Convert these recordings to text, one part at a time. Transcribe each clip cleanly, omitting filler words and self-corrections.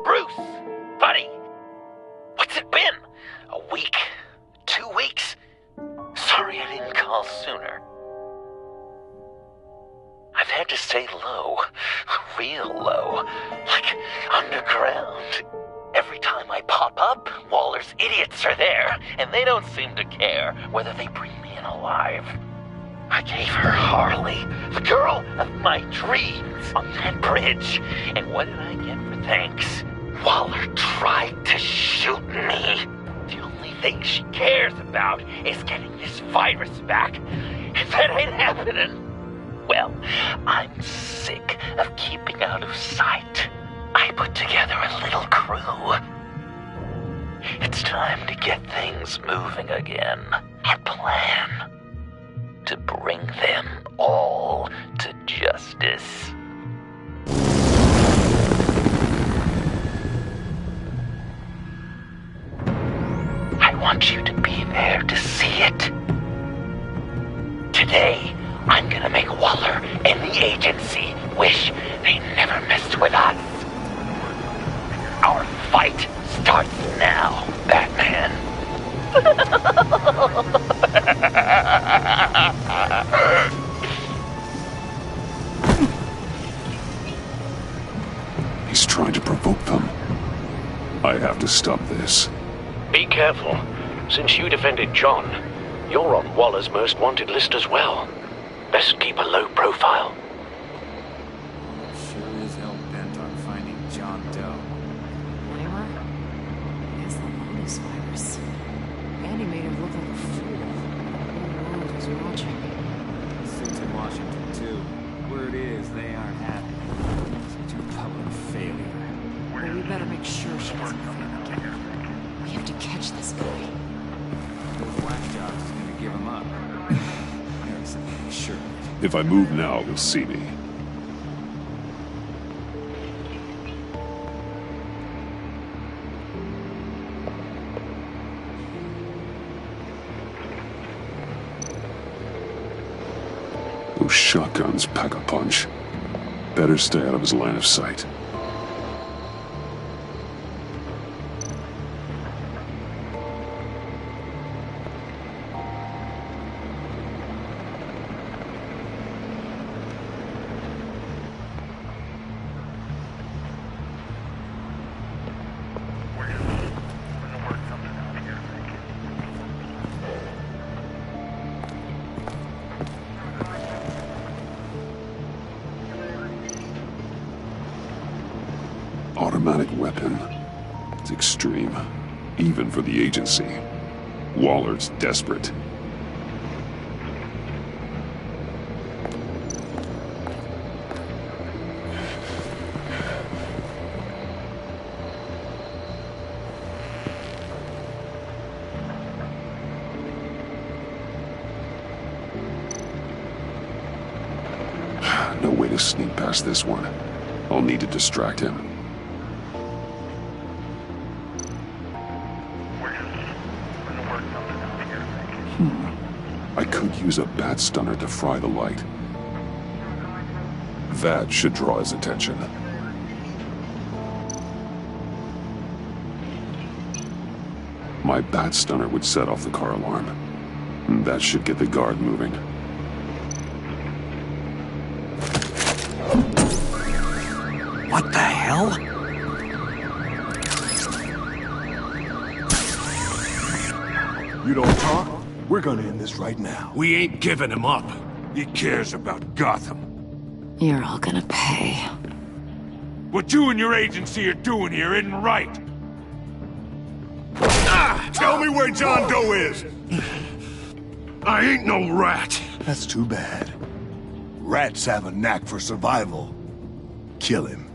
Bruce! Buddy! What's it been? A week? 2 weeks? Sorry I didn't call sooner. I've had to stay low. Real low. Like underground. Every time I pop up, Waller's idiots are there, and they don't seem to care whether they bring me in alive. I gave her Harley, the girl of my dreams, on that bridge. And what did I get for thanks? Waller tried to shoot me. The only thing she cares about is getting this virus back. And that ain't happening. Well, I'm sick of keeping out of sight. I put together a little crew. It's time to get things moving again. Our plan: to bring them all to justice. I want you to be there to see it. Today, I'm gonna make Waller and the agency wish they never messed with us. Our fight starts now, Batman. He's trying to provoke them. I have to stop this. Be careful. Since you defended John, you're on Waller's most wanted list as well. Best keep a low profile. Sure is hell-bent on finding John Doe. Kramer? It's the Lotus virus. Andy made him look like a fool. The whole world was watching. Sits in Washington, too. Word is, they aren't happy. Such a public failure. Well, we better make sure she doesn't fail again. We have to catch this guy. Those whack jobs is gonna give him up. Harrison, sure. If I move now, he'll see me. Those shotguns pack a punch. Better stay out of his line of sight. Automatic weapon. It's extreme, even for the agency. Waller's desperate. No way to sneak past this one. I'll need to distract him. I could use a bat stunner to fry the light. That should draw his attention. My bat stunner would set off the car alarm. That should get the guard moving. What the hell? You don't talk? We're gonna end this right now. We ain't giving him up. He cares about Gotham. You're all gonna pay. What you and your agency are doing here isn't right. Ah! Tell me where John Doe is! I ain't no rat. That's too bad. Rats have a knack for survival. Kill him.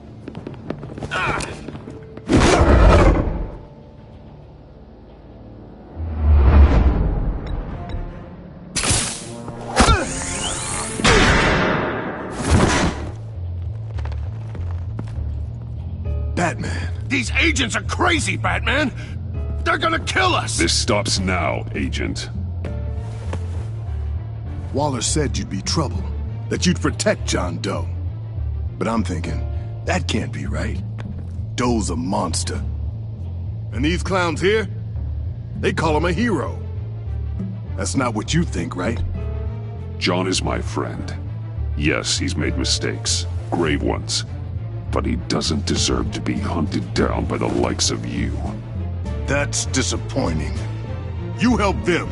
Batman. These agents are crazy, Batman. They're gonna kill us. This stops now, Agent. Waller said you'd be trouble, that you'd protect John Doe. But I'm thinking, That can't be right. Doe's a monster. And these clowns here? They call him a hero. That's not what you think, right? John is my friend. Yes, he's made mistakes. Grave ones. But he doesn't deserve to be hunted down by the likes of you. That's disappointing. You help them,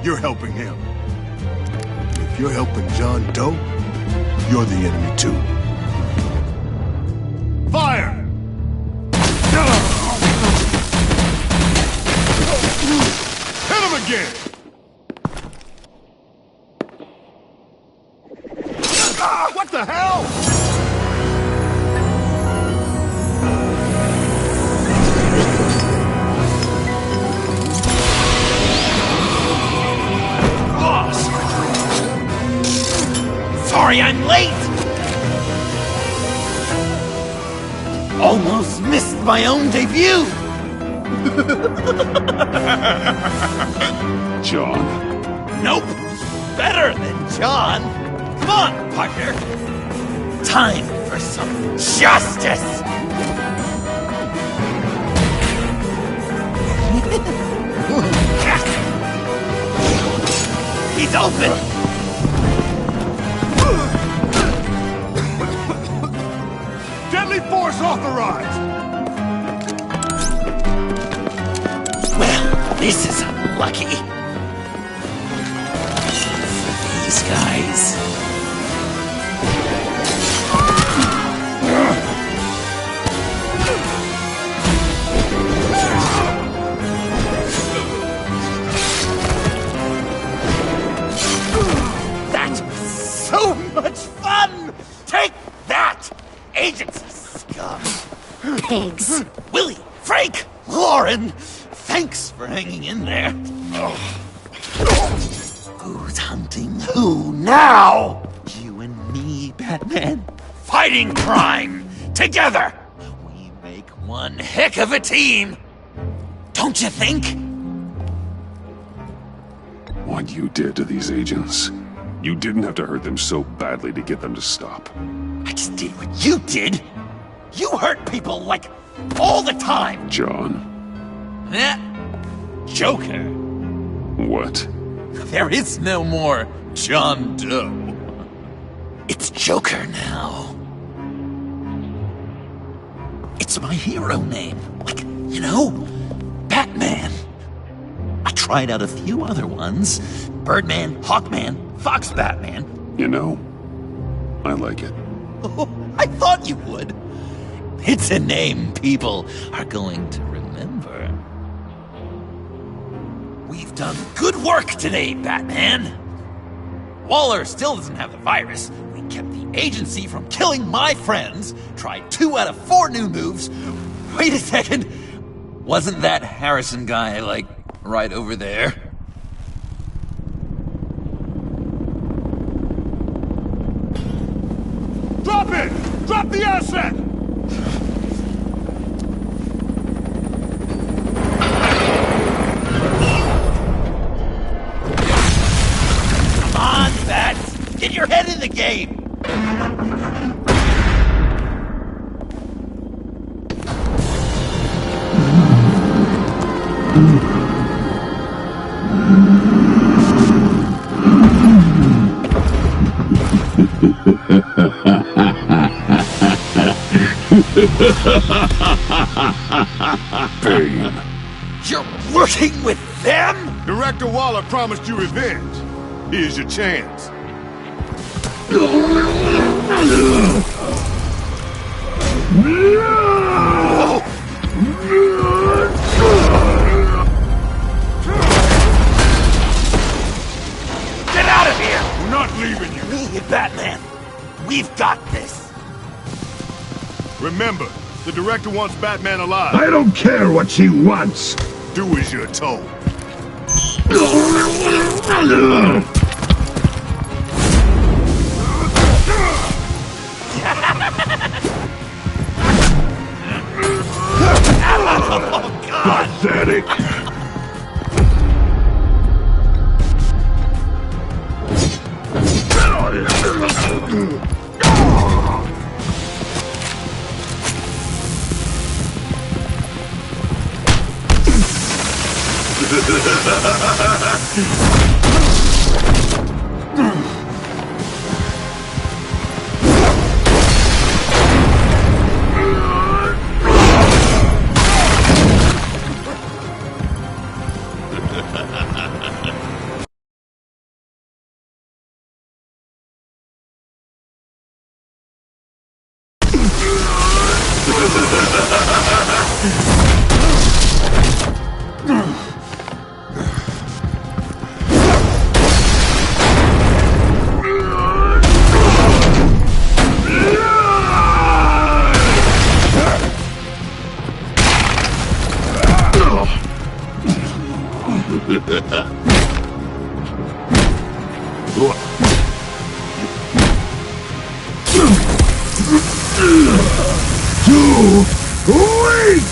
you're helping him. If you're helping John Doe, you're the enemy too. Fire! Hit him again! Ah, what the hell? Sorry I'm late! Almost missed my own debut! John? Nope! Better than John! Come on, partner! Time for some justice! He's open! Deadly force authorized! Well, this is unlucky. These guys. That was so much fun! Take that, agents of scum! Pigs. Willie, Frank, Lauren, thanks for hanging in there. Who's hunting who now? You and me, Batman. Fighting crime together. We make one heck of a team. Don't you think? What you did to these agents. You didn't have to hurt them so badly to get them to stop. I just did what you did. You hurt people like all the time. John? Joker. What? There is no more John Doe. It's Joker now. It's my hero name. Like, you know, Batman. I tried out a few other ones. Birdman, Hawkman, Fox Batman. You know, I like it. Oh, I thought you would. It's a name people are going to remember. We've done good work today, Batman. Waller still doesn't have the virus. We kept the agency from killing my friends. Tried 2 out of 4 new moves. Wait a second. Wasn't that Harrison guy, like, right over there? Drop it! Drop the asset! Come on, Bats! Get your head in the game! Bane. You're working with them? Director Waller promised you revenge. Here's your chance. Get out of here! We're not leaving you. Me and Batman, we've got this. Remember, the director wants Batman alive. I don't care what she wants. Do as you're told. Oh, God! Pathetic. Too weak!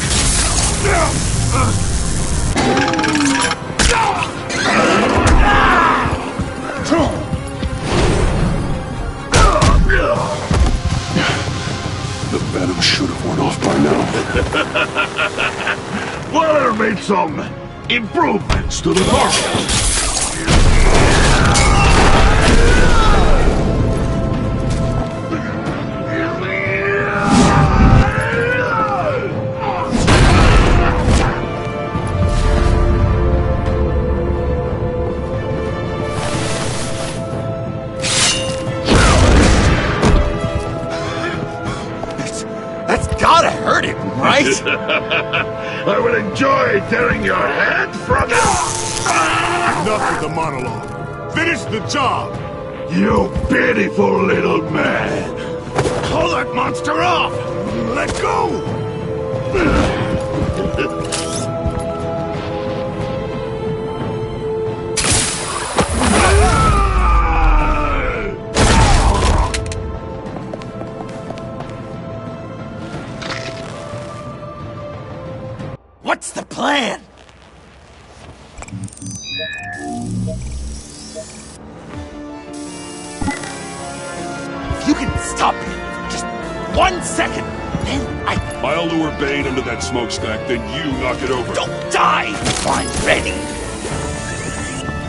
The venom should have worn off by now. Waller made some improvements to the formula. That's gotta hurt him, right? I will enjoy tearing your head from it! Enough with the monologue. Finish the job! You pitiful little man! Pull that monster off! Let go! What's the plan? If you can stop him for just 1 second, then I'll lure Bane under that smokestack, then you knock it over. don't die if I'm ready.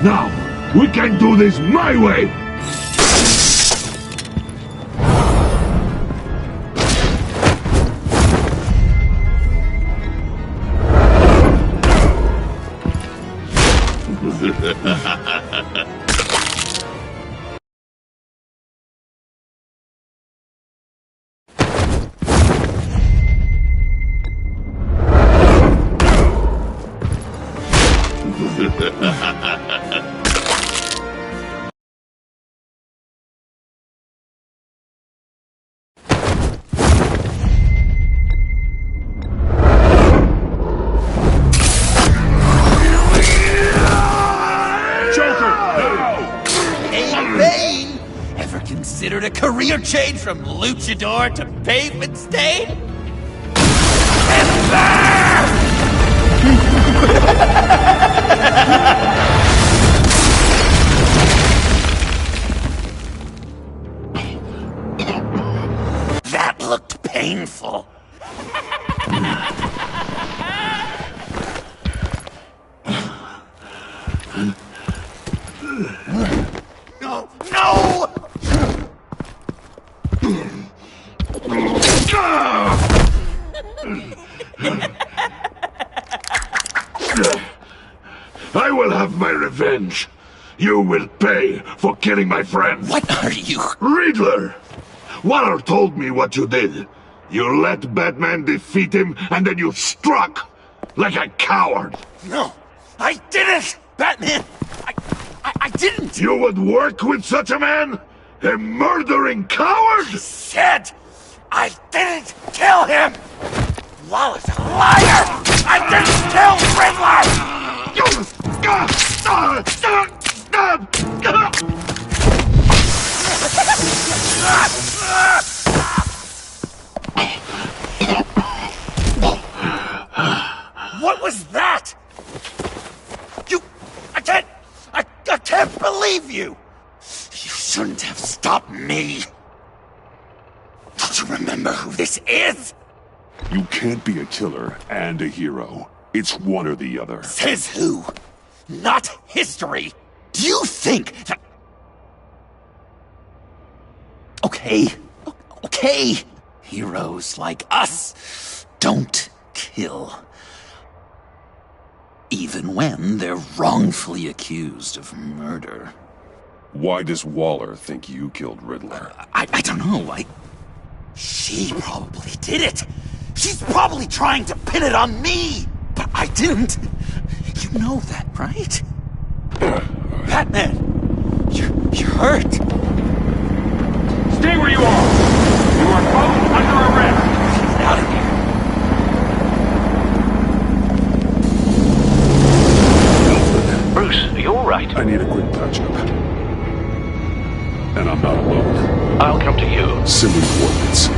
Now, we can do this my way! Considered a career change from luchador to pavement stain? That looked painful. No! No! I will have my revenge. You will pay for killing my friend. What are you? Riddler! Waller told me what you did. You let Batman defeat him, and then you struck like a coward. No, I didn't! Batman! I didn't! You would work with such a man? A murdering coward? Said I didn't kill him! Waller's a liar! I didn't kill Riddler! What was that? I can't believe you! You shouldn't have stopped me. Don't you remember who this is? You can't be a killer and a hero. It's one or the other. Says who? not history. Do you think that... Okay. Heroes like us don't kill. Even when they're wrongfully accused of murder. Why does Waller think you killed Riddler? I don't know. She probably did it. She's probably trying to pin it on me. But I didn't. You know that, right? Batman, you're hurt. Stay where you are! You are both under arrest! Get out of here. Bruce, are you alright? I need a quick touch-up. And I'm not alone. I'll come to you. Send me coordinates.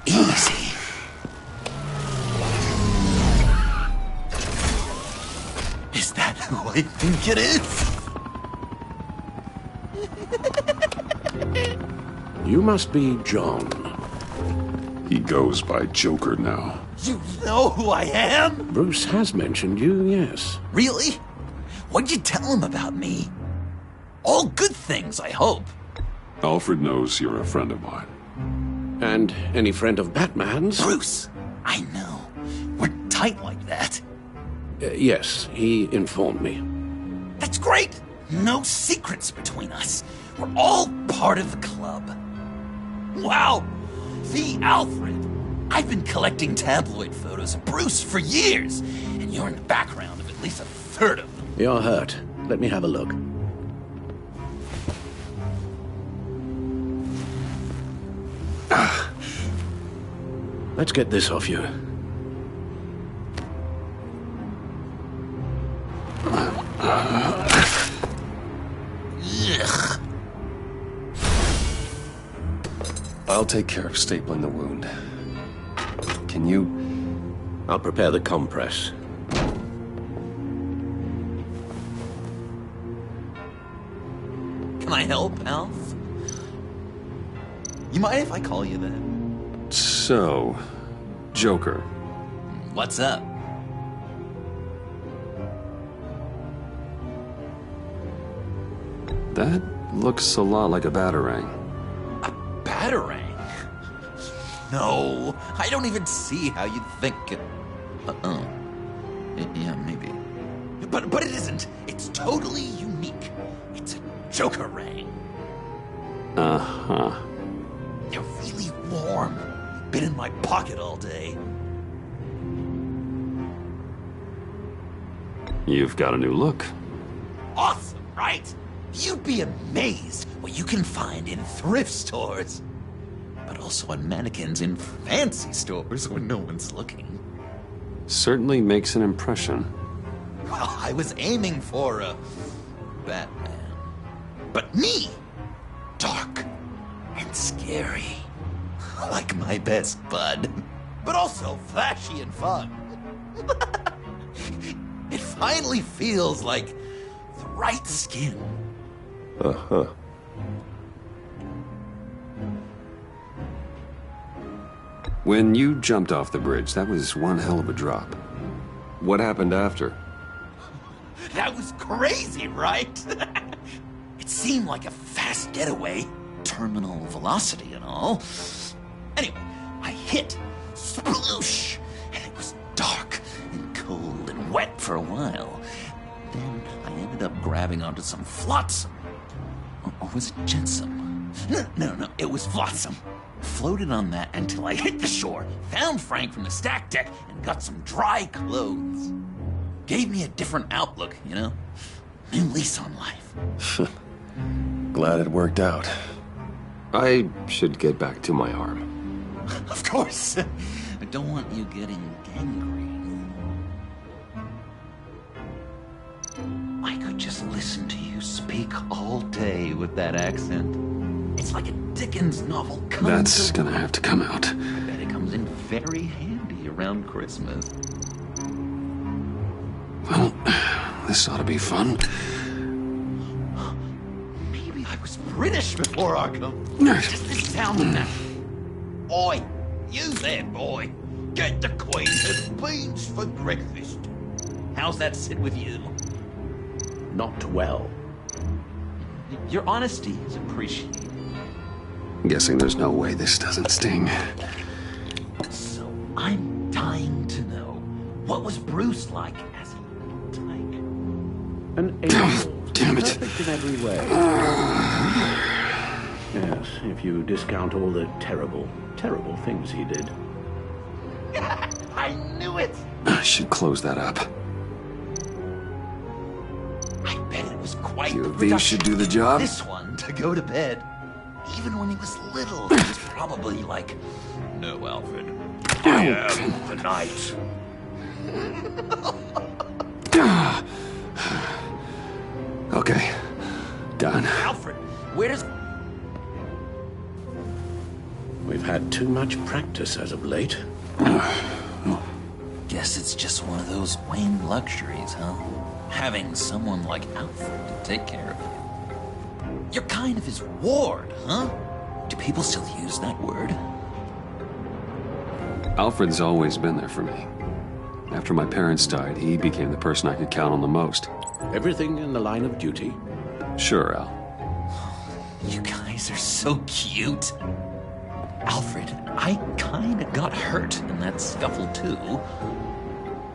Easy. Is that who I think it is? You must be John. He goes by Joker now. You know who I am? Bruce has mentioned you, yes. Really? What'd you tell him about me? All good things, I hope. Alfred knows you're a friend of mine. And any friend of Batman's? Bruce, I know. We're tight like that. Yes, he informed me. That's great. No secrets between us. We're all part of the club. Wow. The Alfred. I've been collecting tabloid photos of Bruce for years, and you're in the background of at least a third of them. You're hurt. Let me have a look. Let's get this off you. Ugh. I'll take care of stapling the wound. Can you? I'll prepare the compress. Can I help, Alf? You mind if I call you that? So, Joker. What's up? That looks a lot like a Batarang. A Batarang? No, I don't even see how you'd think it... Yeah, maybe. But it isn't. It's totally unique. It's a Jokerang. Uh-huh. They're really warm. Been in my pocket all day. You've got a new look. Awesome, right? You'd be amazed what you can find in thrift stores. But also on mannequins in fancy stores when no one's looking. Certainly makes an impression. Well, I was aiming for a Batman. But me, dark and scary. Like my best bud. But also flashy and fun. It finally feels like the right skin. Uh-huh. When you jumped off the bridge, that was one hell of a drop. What happened after? That was crazy, right? It seemed like a fast getaway. Terminal velocity and all. Anyway, I hit. Sploosh! And it was dark and cold and wet for a while. Then I ended up grabbing onto some flotsam. Or was it jetsam? No, it was flotsam. Floated on that until I hit the shore, found Frank from the stack deck, and got some dry clothes. Gave me a different outlook, you know? New lease on life. Glad it worked out. I should get back to my arm. Of course. I don't want you getting gangrene. I could just listen to you speak all day with that accent. It's like a Dickens novel. That's gonna have to come out. I bet it comes in very handy around Christmas. Well, this ought to be fun. Maybe I was British before Arkham. Just the sound of that. Oi, you there, boy. Get the Queen some beans for breakfast. How's that sit with you? Not well. Your honesty is appreciated. Guessing there's no way this doesn't sting. So I'm dying to know, what was Bruce like as a little tyke? An angel. Damn it. Perfect in every way. Yes, if you discount all the terrible, terrible things he did. I knew it! I should close that up. I bet it was quite Few the of these should do the job. This one, to go to bed. Even when he was little, he was probably like, "No, Alfred, I am the knight." Okay, done. Alfred, where does... We've had too much practice as of late. Guess it's just one of those Wayne luxuries, huh? Having someone like Alfred to take care of you. You're kind of his ward, huh? Do people still use that word? Alfred's always been there for me. After my parents died, he became the person I could count on the most. Everything in the line of duty. Sure, Al. You guys are so cute. Alfred, I kinda got hurt in that scuffle too.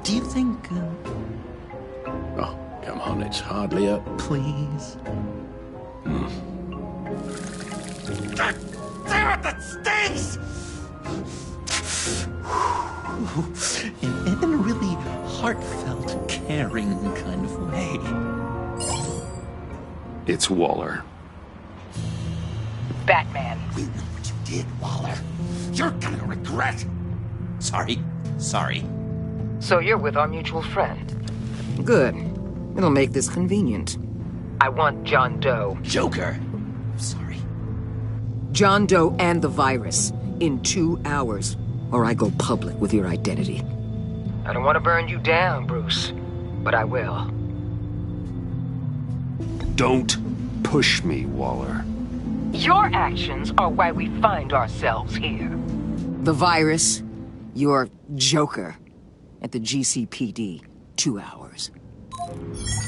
Do you think... Oh, come on, it's hardly a... Please? Damn it, that stings! In a really heartfelt, caring kind of way. It's Waller. Batman. We know what you did, Waller. You're gonna regret. Sorry. So you're with our mutual friend. Good. It'll make this convenient. I want John Doe. Joker. Sorry. John Doe and the virus in 2 hours, or I go public with your identity. I don't want to burn you down, Bruce, but I will. Don't push me, Waller. Your actions are why we find ourselves here. The virus, your Joker, at the GCPD, 2 hours.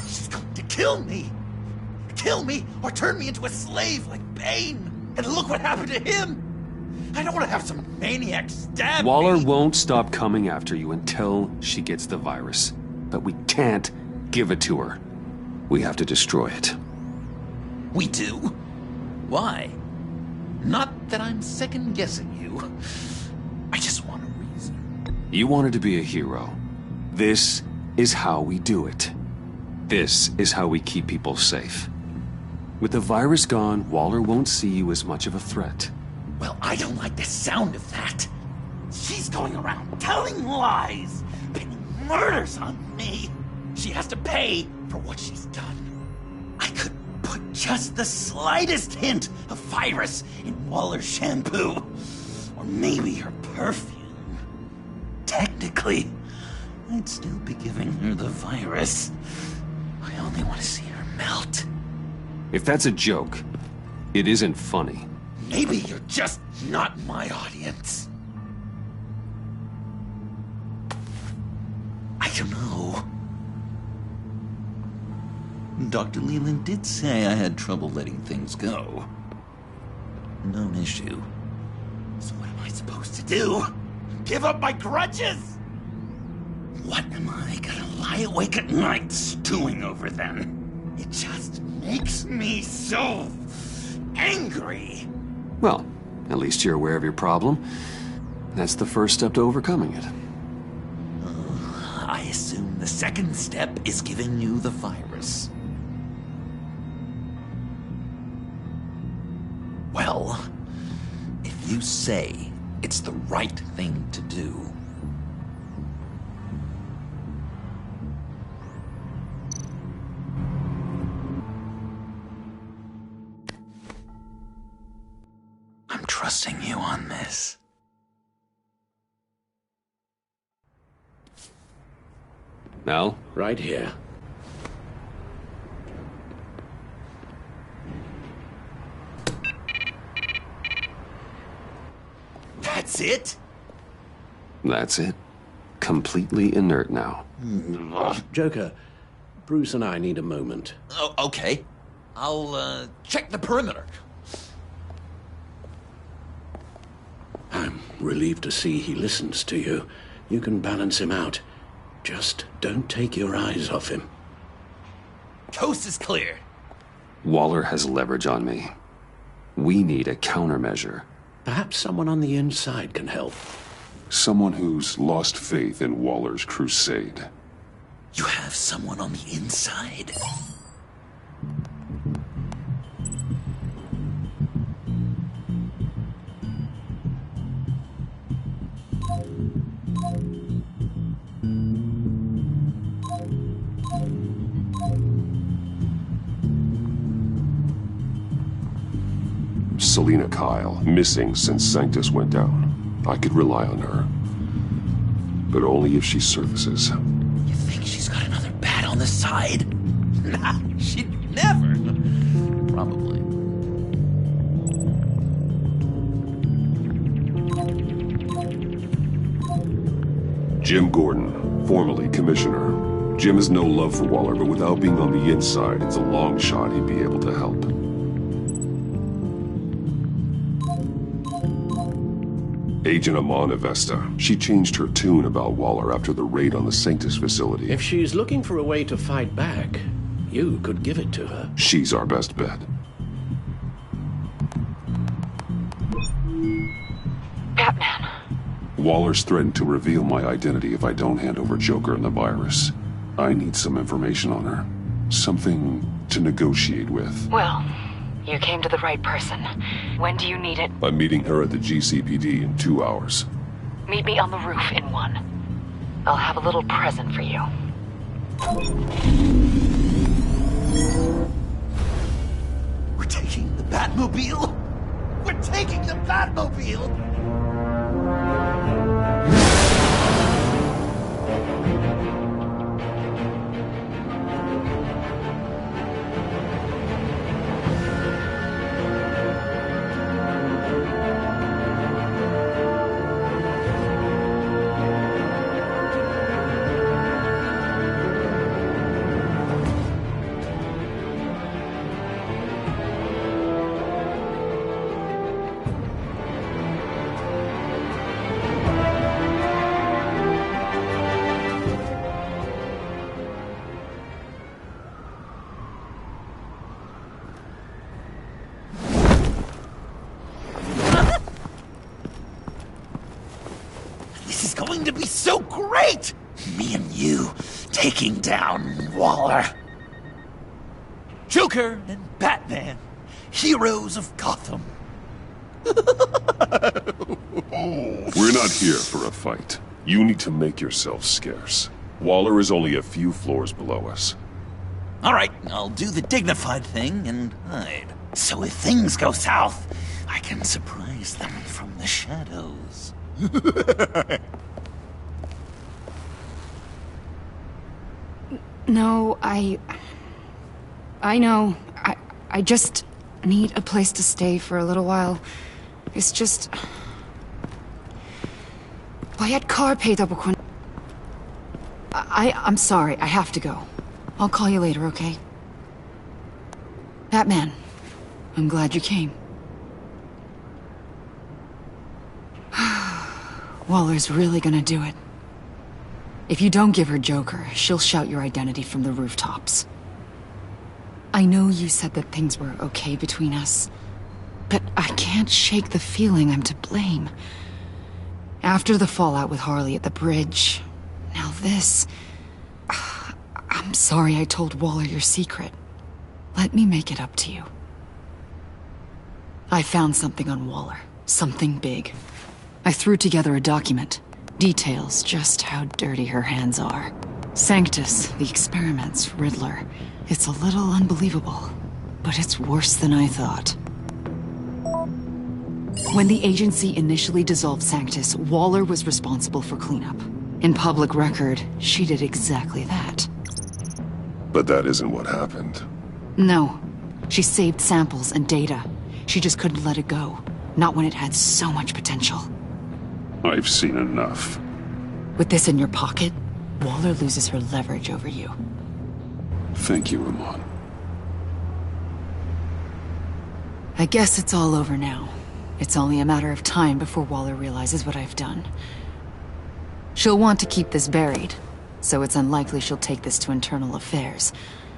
She's going to kill me! Kill me, or turn me into a slave like Bane! And look what happened to him! I don't want to have some maniac stab Waller me! won't stop coming after you until she gets the virus. But we can't give it to her. We have to destroy it. We do? Why? Not that I'm second-guessing you. I just want a reason. You wanted to be a hero. This is how we do it. This is how we keep people safe. With the virus gone, Waller won't see you as much of a threat. Well, I don't like the sound of that. She's going around telling lies, pinning murders on me. She has to pay for what she's done. I could put just the slightest hint of virus in Waller's shampoo. Or maybe her perfume. Technically, I'd still be giving her the virus. I only want to see her melt. If that's a joke, it isn't funny. Maybe you're just not my audience. I don't know. Dr. Leland did say I had trouble letting things go. Known issue. So what am I supposed to do? Give up my grudges? What am I gonna lie awake at night stewing over then? It just makes me so angry. Well, At least you're aware of your problem. That's the first step to overcoming it. I assume the second step is giving you the virus. Well, if you say it's the right thing to do, I'm trusting you on this. Al? Right here. That's it? That's it. Completely inert now. Joker, Bruce and I need a moment. Oh, okay. I'll, check the perimeter. I'm relieved to see he listens to you. You can balance him out. Just don't take your eyes off him. Coast is clear. Waller has leverage on me. We need a countermeasure. Perhaps someone on the inside can help. Someone who's lost faith in Waller's crusade. You have someone on the inside? Selina Kyle, missing since Sanctus went down. I could rely on her. But only if she surfaces. You think she's got another bat on the side? Nah, she'd never. Probably. Jim Gordon, formerly Commissioner. Jim has no love for Waller, but without being on the inside, it's a long shot he'd be able to help. Agent Amana Vesta. She changed her tune about Waller after the raid on the Sanctus facility. If she's looking for a way to fight back, you could give it to her. She's our best bet. Batman. Waller's threatened to reveal my identity if I don't hand over Joker and the virus. I need some information on her. Something to negotiate with. Well, you came to the right person. When do you need it? I'm meeting her at the GCPD in 2 hours. Meet me on the roof in 1. I'll have a little present for you. We're taking the Batmobile? We're taking the Batmobile! To be so great! Me and you taking down Waller. Joker and Batman, heroes of Gotham. We're not here for a fight. You need to make yourself scarce. Waller is only a few floors below us. All right, I'll do the dignified thing and hide. So if things go south, I can surprise them from the shadows. No, I know. I just need a place to stay for a little while. It's just... I'm sorry, I have to go. I'll call you later, okay? Batman, I'm glad you came. Waller's really gonna do it. If you don't give her Joker, she'll shout your identity from the rooftops. I know you said that things were okay between us, But I can't shake the feeling I'm to blame. After the fallout with Harley at the bridge, now this... I'm sorry I told Waller your secret. Let me make it up to you. I found something on Waller. Something big. I threw together a document. Details just how dirty her hands are. Sanctus, the experiments, Riddler. It's a little unbelievable, but it's worse than I thought. When the agency initially dissolved Sanctus, Waller was responsible for cleanup. In public record, she did exactly that. But that isn't what happened. No. She saved samples and data. She just couldn't let it go. Not when it had so much potential. I've seen enough. With this in your pocket, Waller loses her leverage over you. Thank you, Ramon. I guess it's all over now. It's only a matter of time before Waller realizes what I've done. She'll want to keep this buried, so it's unlikely she'll take this to internal affairs.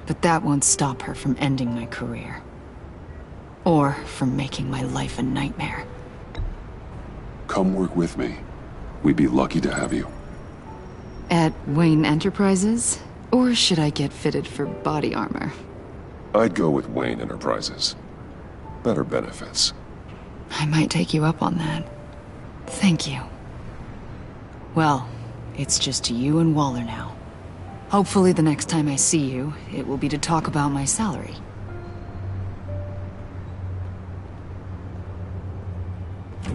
But that won't stop her from ending my career. Or from making my life a nightmare. Come work with me. We'd be lucky to have you. At Wayne Enterprises? Or should I get fitted for body armor? I'd go with Wayne Enterprises. Better benefits. I might take you up on that. Thank you. Well, it's just you and Waller now. Hopefully the next time I see you, it will be to talk about my salary.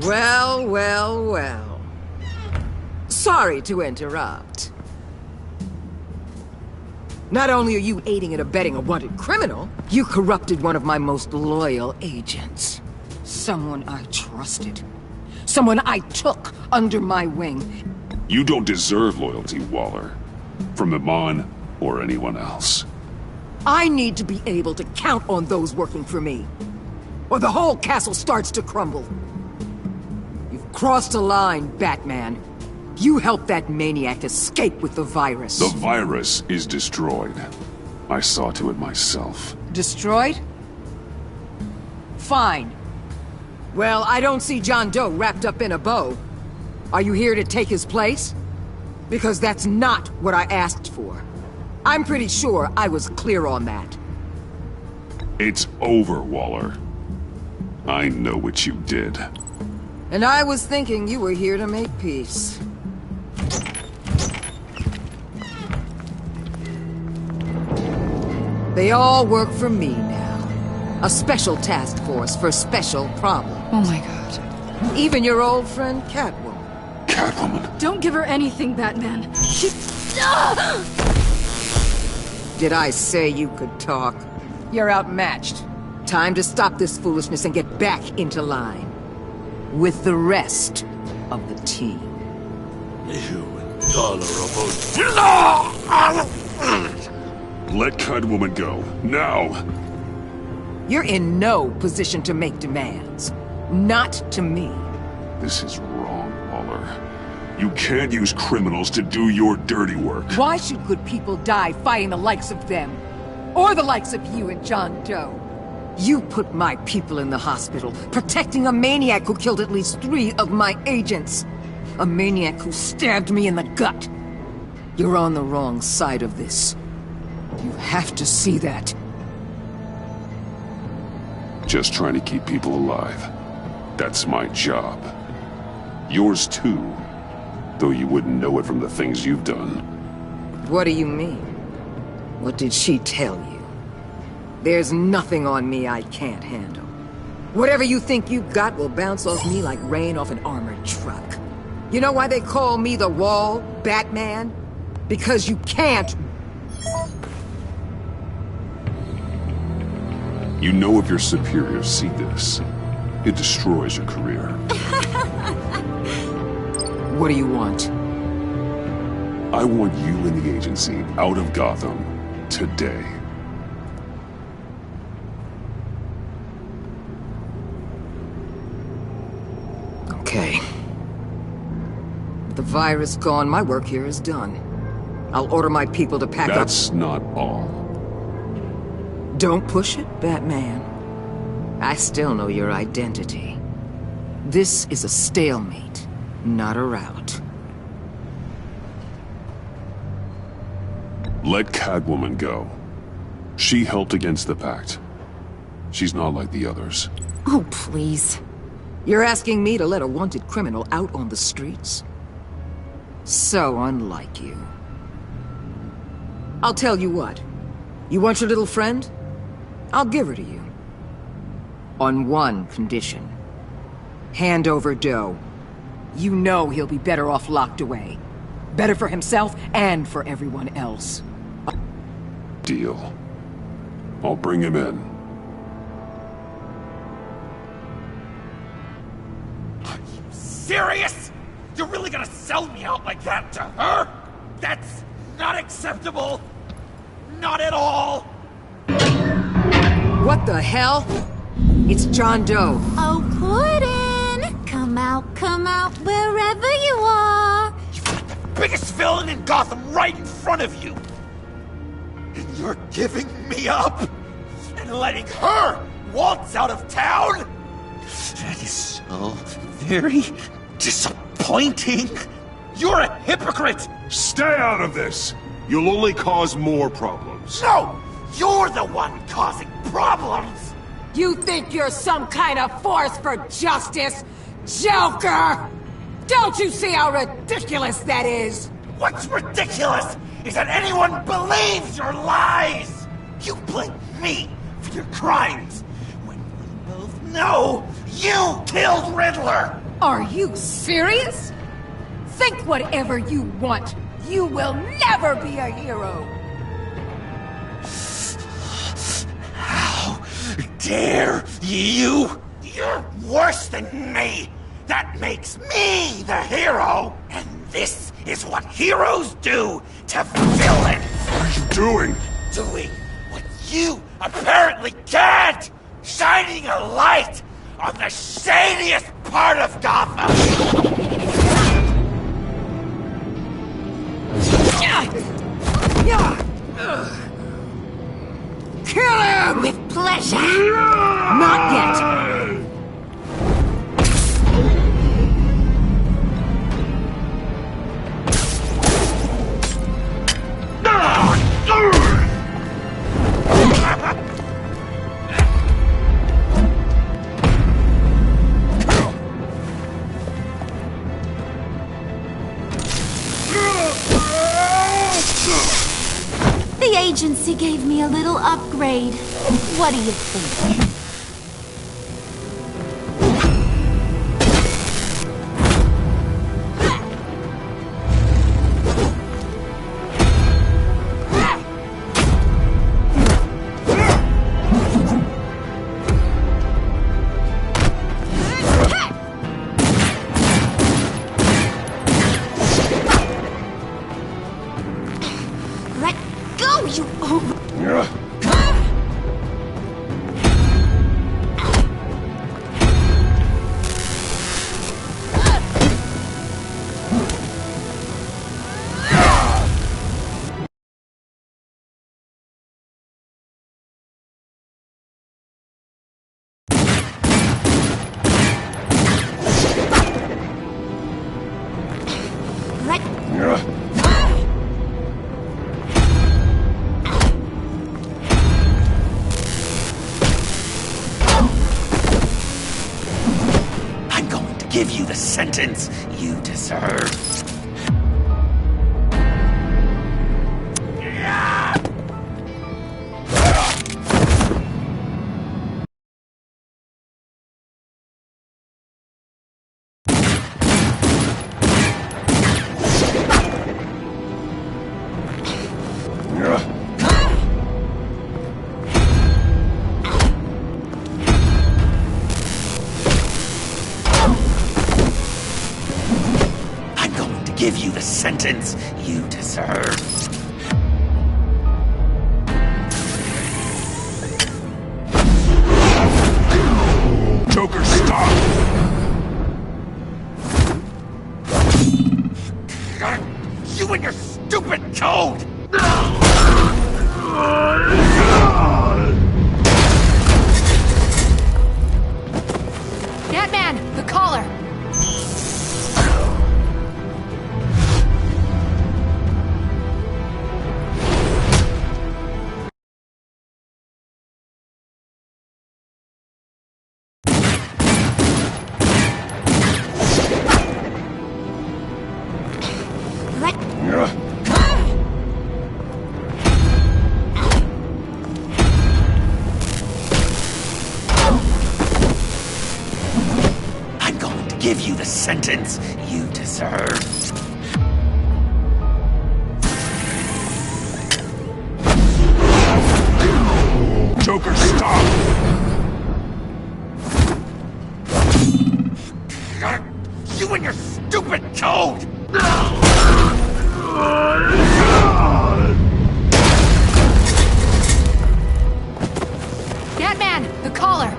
Well, well, well. Sorry to interrupt. Not only are you aiding and abetting a wanted criminal, you corrupted one of my most loyal agents. Someone I trusted. Someone I took under my wing. You don't deserve loyalty, Waller. From Iman or anyone else. I need to be able to count on those working for me. Or the whole castle starts to crumble. You've crossed a line, Batman. You helped that maniac escape with the virus. The virus is destroyed. I saw to it myself. Destroyed? Fine. Well, I don't see John Doe wrapped up in a bow. Are you here to take his place? Because that's not what I asked for. I'm pretty sure I was clear on that. It's over, Waller. I know what you did. And I was thinking you were here to make peace. They all work for me now. A special task force for special problems. Oh my god. Even your old friend Catwoman. Catwoman? Don't give her anything, Batman. She... Did I say you could talk? You're outmatched. Time to stop this foolishness and get back into line. With the rest of the team. You intolerable... Let Catwoman go, now! You're in no position to make demands. Not to me. This is wrong, Waller. You can't use criminals to do your dirty work. Why should good people die fighting the likes of them? Or the likes of you and John Doe? You put my people in the hospital, protecting a maniac who killed at least 3 of my agents. A maniac who stabbed me in the gut. You're on the wrong side of this. You have to see that. Just trying to keep people alive. That's my job. Yours too. Though you wouldn't know it from the things you've done. What do you mean? What did she tell you? There's nothing on me I can't handle. Whatever you think you've got will bounce off me like rain off an armored truck. You know why they call me the Wall, Batman? Because you can't. You know if your superiors see this, it destroys your career. What do you want? I want you and the agency out of Gotham today. Okay. With the virus gone, my work here is done. I'll order my people to pack up. That's not all. Don't push it, Batman. I still know your identity. This is a stalemate, not a rout. Let Catwoman go. She helped against the Pact. She's not like the others. Oh, please. You're asking me to let a wanted criminal out on the streets? So unlike you. I'll tell you what. You want your little friend? I'll give her to you. On one condition. Hand over Doe. You know he'll be better off locked away. Better for himself and for everyone else. Deal. I'll bring him in. Serious? You're really gonna sell me out like that to her? That's not acceptable. Not at all. What the hell? It's John Doe. Oh, Puddin'! Come out, wherever you are. You've got the biggest villain in Gotham right in front of you. And you're giving me up? And letting her waltz out of town? That is so very disappointing. You're a hypocrite! Stay out of this! You'll only cause more problems. No! You're the one causing problems! You think you're some kind of force for justice, Joker? Don't you see how ridiculous that is? What's ridiculous is that anyone believes your lies! You blame me for your crimes, when we both know you killed Riddler! Are you serious? Think whatever you want. You will never be a hero. How dare you? You're worse than me. That makes me the hero. And this is what heroes do to villains. What are you doing? Doing what you apparently can't. Shining a light on the shadiest part of Gotham. Kill him! With pleasure. Not yet. The agency gave me a little upgrade. What do you think? Let go, you I'm going to give you the sentence you deserve. Give you the sentence you deserve. Joker, stop! You and your stupid code! Batman! The collar! I'm going to give you the sentence you deserve. Joker, stop! You and your stupid code! Batman! The collar!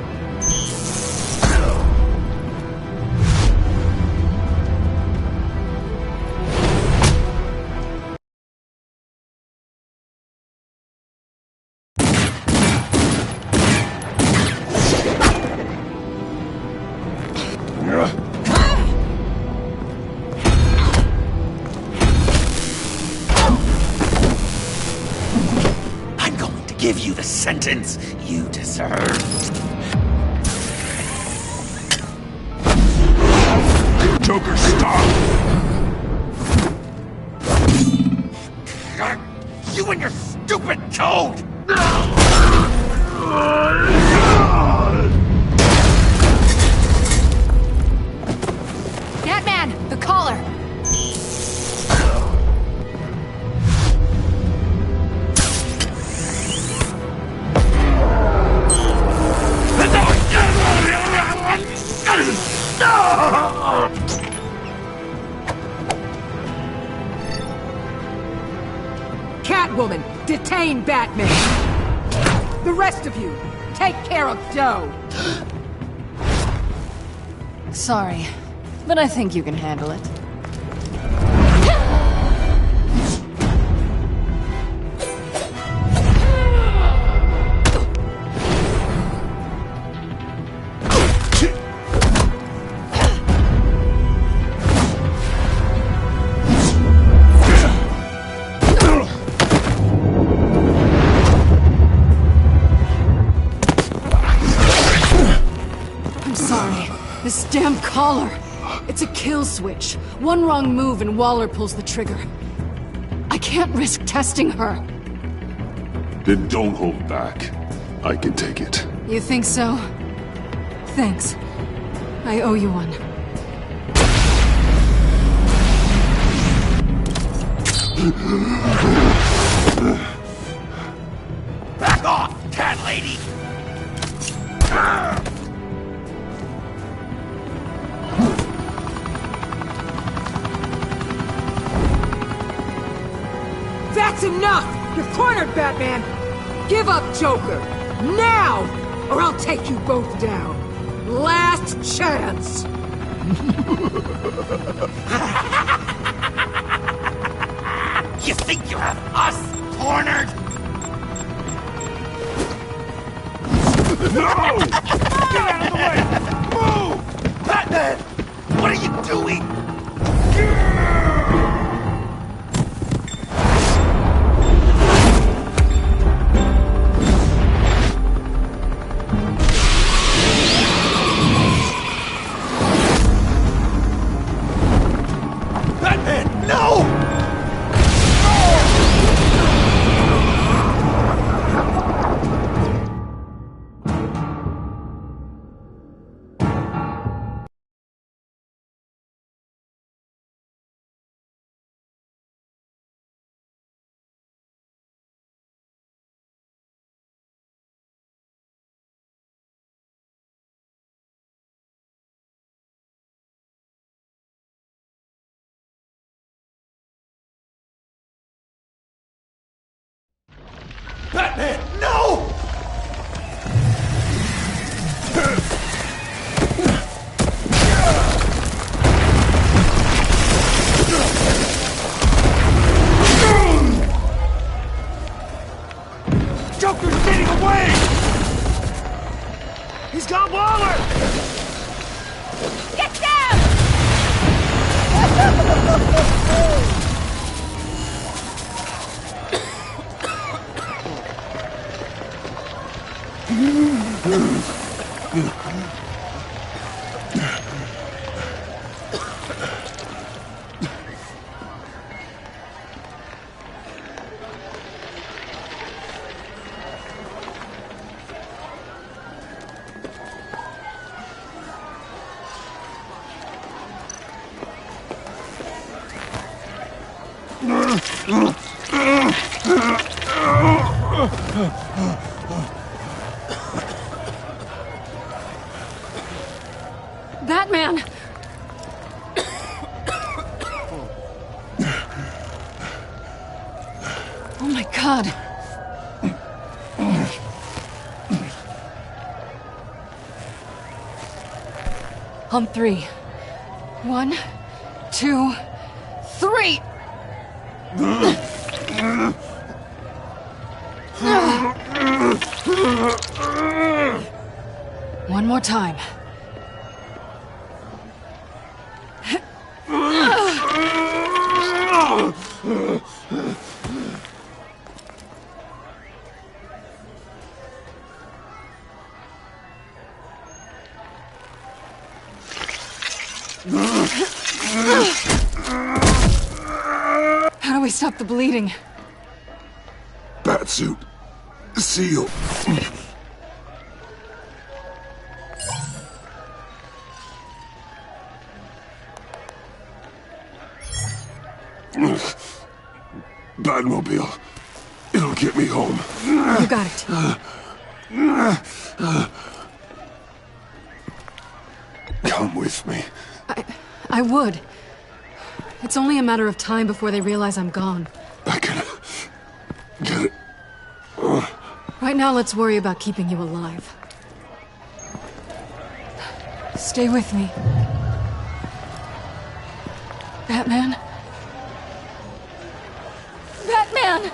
I'm going to give you the sentence you deserve. Joker, stop! You and your stupid code! Batman! The collar! Catwoman, detain Batman! The rest of you, take care of Joe! Sorry, but I think you can handle it. This damn collar! It's a kill switch. One wrong move and Waller pulls the trigger. I can't risk testing her. Then don't hold back. I can take it. You think so? Thanks. I owe you one. Back off, cat lady! That's enough! You're cornered, Batman! Give up, Joker! Now! Or I'll take you both down! Last chance! You think you have us cornered? No! Get out of the way! Move! Batman! What are you doing? Batman, no! Batman, no! Joker's getting away! He's got Waller! Get down! Batman! Oh my God. On 3. 1, 2, 3! One more time. How do we stop the bleeding? Batsuit. Seal. Batmobile. It'll get me home. You got it. Come with me. I would. It's only a matter of time before they realize I'm gone. I can get it. Right now, let's worry about keeping you alive. Stay with me. Batman? Batman!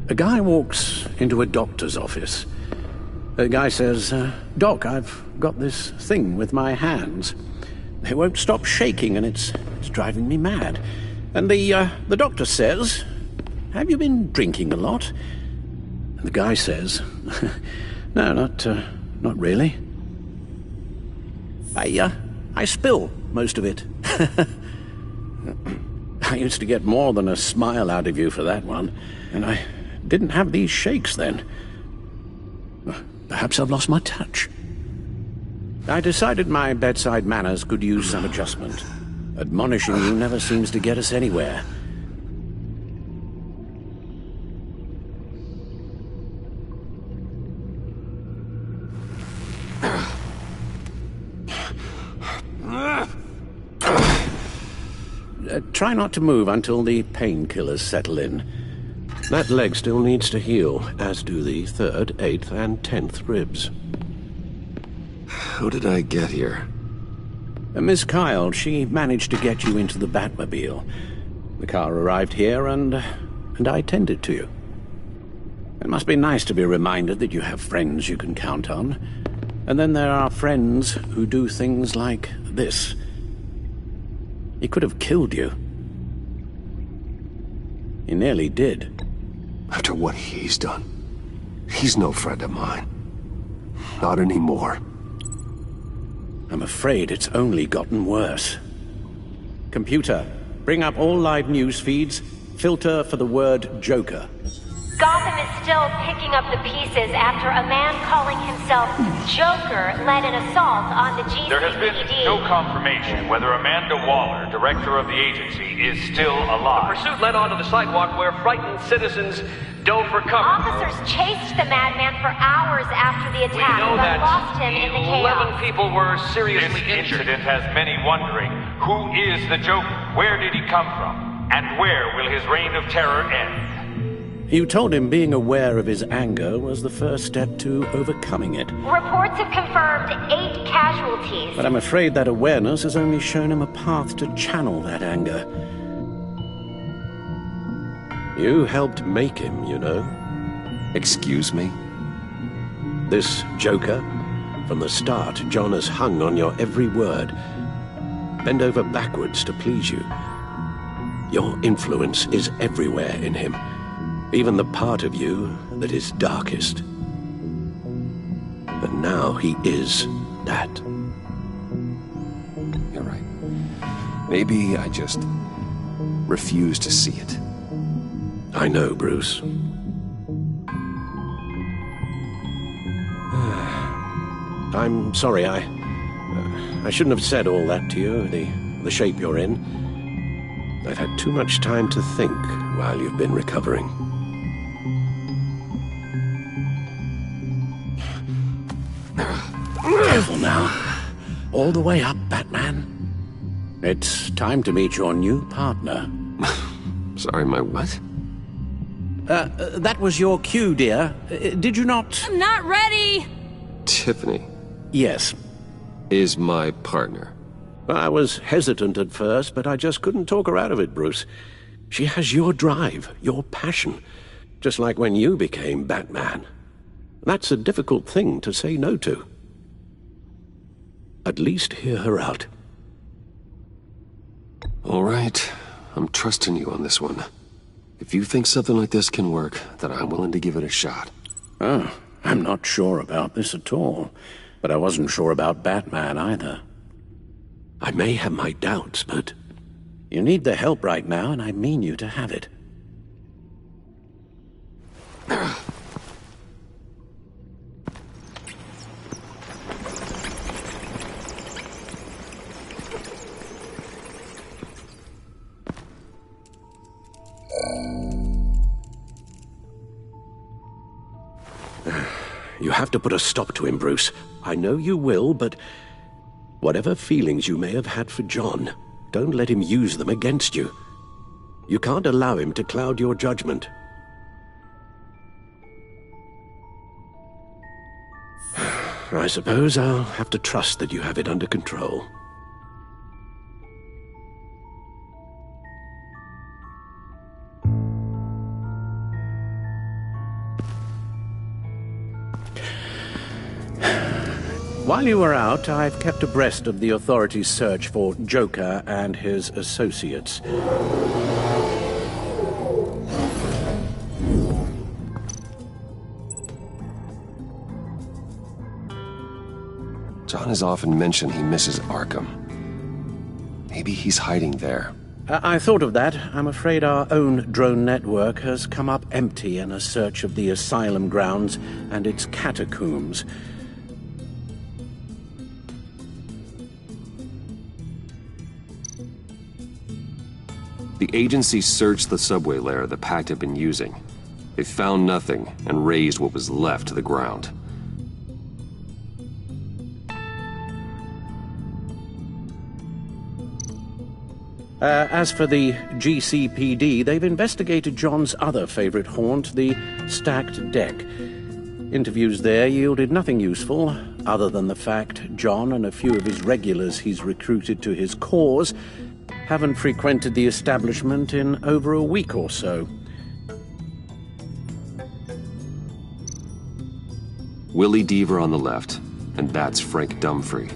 A guy walks into a doctor's office. The guy says, Doc, I've got this thing with my hands. They won't stop shaking and it's driving me mad. And the doctor says, have you been drinking a lot? And the guy says, no, not really. I spill most of it. I used to get more than a smile out of you for that one, and I didn't have these shakes then. Perhaps I've lost my touch. I decided my bedside manners could use some adjustment. Admonishing you never seems to get us anywhere. Try not to move until the painkillers settle in. That leg still needs to heal, as do the 3rd, 8th, and 10th ribs. How did I get here? Miss Kyle, she managed to get you into the Batmobile. The car arrived here, and I tended to you. It must be nice to be reminded that you have friends you can count on. And then there are friends who do things like this. He could have killed you. He nearly did. After what he's done, he's no friend of mine. Not anymore. I'm afraid it's only gotten worse. Computer, bring up all live news feeds. Filter for the word Joker. Gotham is still picking up the pieces after a man calling himself Joker led an assault on the GCPD. There has been no confirmation whether Amanda Waller, director of the agency, is still alive. The pursuit led onto the sidewalk where frightened citizens dove for cover. Officers chased the madman for hours after the attack, We know but that lost him in the chaos. 11 people were seriously This injured. incident has many wondering, who is the Joker? Where did he come from? And where will his reign of terror end? You told him being aware of his anger was the first step to overcoming it. Reports have confirmed 8 casualties. But I'm afraid that awareness has only shown him a path to channel that anger. You helped make him, you know. Excuse me? This Joker, from the start, John has hung on your every word. Bend over backwards to please you. Your influence is everywhere in him. Even the part of you that is darkest. And now he is that. You're right. Maybe I just refuse to see it. I know, Bruce. I'm sorry, I shouldn't have said all that to you, the shape you're in. I've had too much time to think while you've been recovering. Careful now. All the way up, Batman. It's time to meet your new partner. Sorry, my what? That was your cue, dear. Did you not? I'm not ready! Tiffany. Yes. Is my partner. I was hesitant at first, but I just couldn't talk her out of it, Bruce. She has your drive, your passion, just like when you became Batman. That's a difficult thing to say no to. At least hear her out. All right. I'm trusting you on this one. If you think something like this can work, then I'm willing to give it a shot. Oh, I'm not sure about this at all. But I wasn't sure about Batman either. I may have my doubts, but you need the help right now, and I mean you to have it. You have to put a stop to him, Bruce. I know you will, but whatever feelings you may have had for John, don't let him use them against you. You can't allow him to cloud your judgment. I suppose I'll have to trust that you have it under control. While you were out, I've kept abreast of the authorities' search for Joker and his associates. John has often mentioned he misses Arkham. Maybe he's hiding there. I thought of that. I'm afraid our own drone network has come up empty in a search of the asylum grounds and its catacombs. The agency searched the subway lair the Pact had been using. They found nothing and razed what was left to the ground. As for the GCPD, they've investigated John's other favorite haunt, the stacked deck. Interviews there yielded nothing useful, other than the fact John and a few of his regulars he's recruited to his cause haven't frequented the establishment in over a week or so. Willie Deaver on the left, and that's Frank Dumfrey.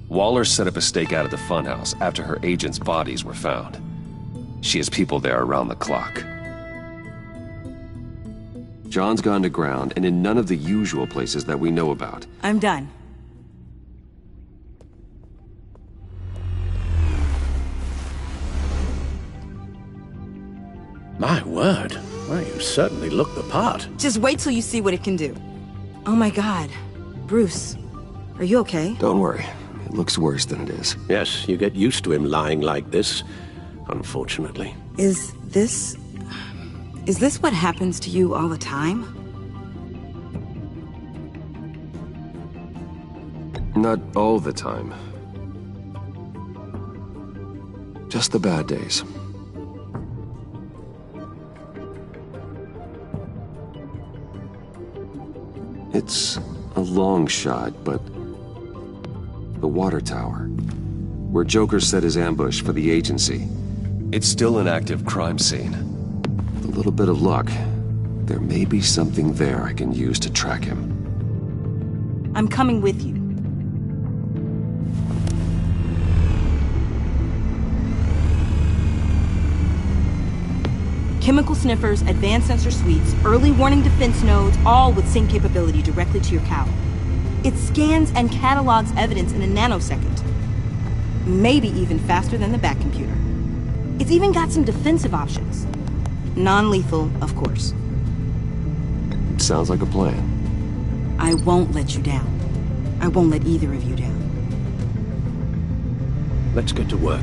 Waller set up a stakeout at the funhouse after her agents' bodies were found. She has people there around the clock. John's gone to ground and in none of the usual places that we know about. I'm done. My word. Well, you certainly look the part. Just wait till you see what it can do. Oh my god. Bruce, are you okay? Don't worry. It looks worse than it is. Yes, you get used to him lying like this, unfortunately. Is this what happens to you all the time? Not all the time. Just the bad days. It's a long shot, but the water tower, where Joker set his ambush for the agency, it's still an active crime scene. With a little bit of luck, there may be something there I can use to track him. I'm coming with you. Chemical sniffers, advanced sensor suites, early warning defense nodes, all with sync capability directly to your cow. It scans and catalogs evidence in a nanosecond. Maybe even faster than the Bat computer. It's even got some defensive options. Non-lethal, of course. Sounds like a plan. I won't let you down. I won't let either of you down. Let's get to work.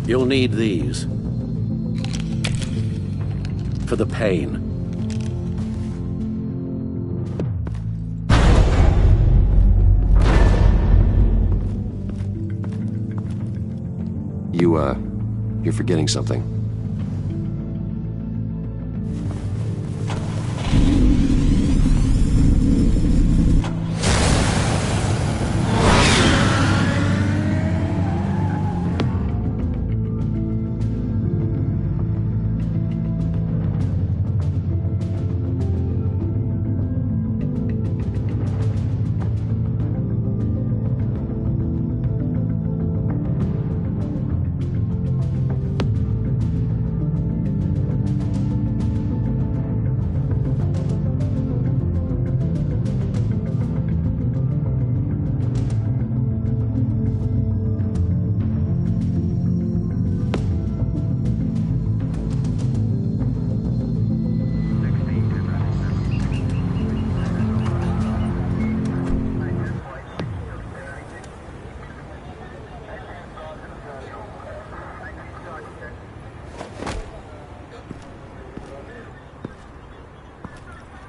You'll need these. For the pain. You're forgetting something.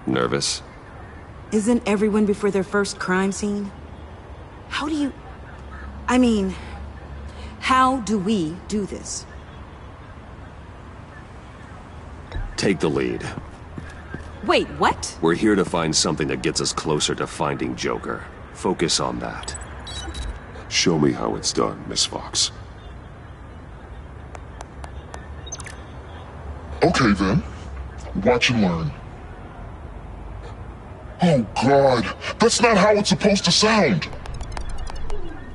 Nervous? Isn't everyone before their first crime scene? How do you... I mean, how do we do this? Take the lead. Wait, what? We're here to find something that gets us closer to finding Joker. Focus on that. Show me how it's done, Miss Fox. Okay then. Watch and learn. Oh God, that's not how it's supposed to sound.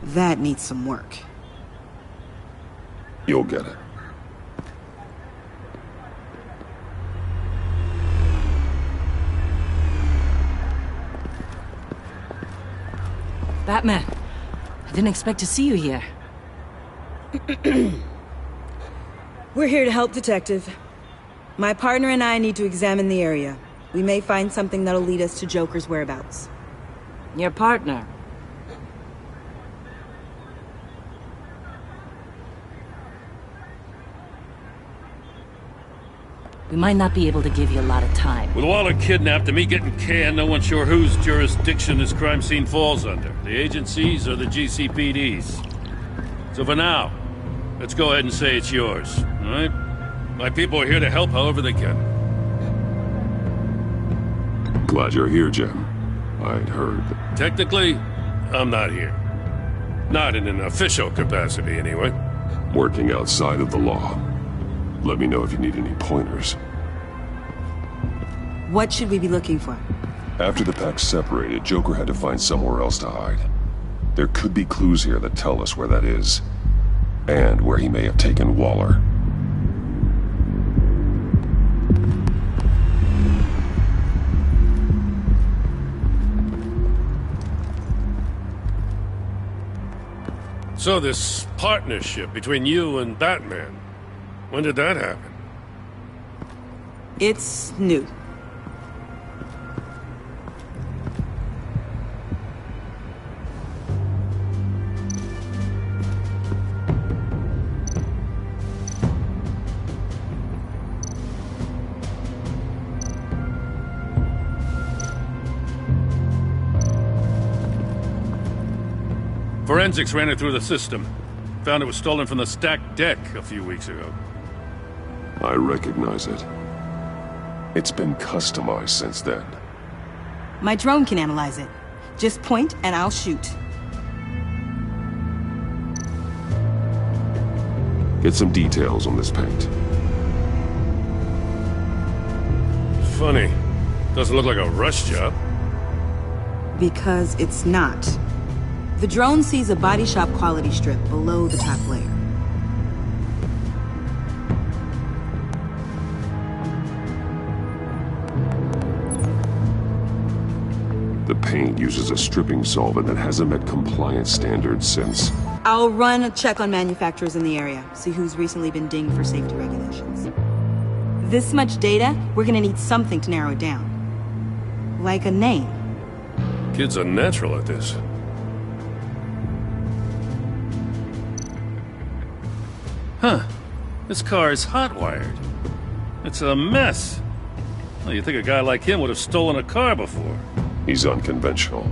That needs some work. You'll get it. Batman, I didn't expect to see you here. We're here to help, Detective. My partner and I need to examine the area. We may find something that'll lead us to Joker's whereabouts. Your partner? We might not be able to give you a lot of time. With Waller kidnapped and me getting canned, no one's sure whose jurisdiction this crime scene falls under. The agencies or the GCPD's. So for now, let's go ahead and say it's yours, all right? My people are here to help however they can. Glad you're here, Jim. I'd heard. Technically, I'm not here. Not in an official capacity, anyway. Working outside of the law. Let me know if you need any pointers. What should we be looking for? After the pack separated, Joker had to find somewhere else to hide. There could be clues here that tell us where that is, and where he may have taken Waller. So this partnership between you and Batman, when did that happen? It's new. Forensics ran it through the system. Found it was stolen from the stacked deck a few weeks ago. I recognize it. It's been customized since then. My drone can analyze it. Just point and I'll shoot. Get some details on this paint. Funny. Doesn't look like a rush job. Because it's not. The drone sees a body shop quality strip below the top layer. The paint uses a stripping solvent that hasn't met compliance standards since... I'll run a check on manufacturers in the area, see who's recently been dinged for safety regulations. This much data, we're gonna need something to narrow it down. Like a name. Kid's a natural at this. Huh. This car is hot-wired. It's a mess. Well, you'd think a guy like him would have stolen a car before. He's unconventional.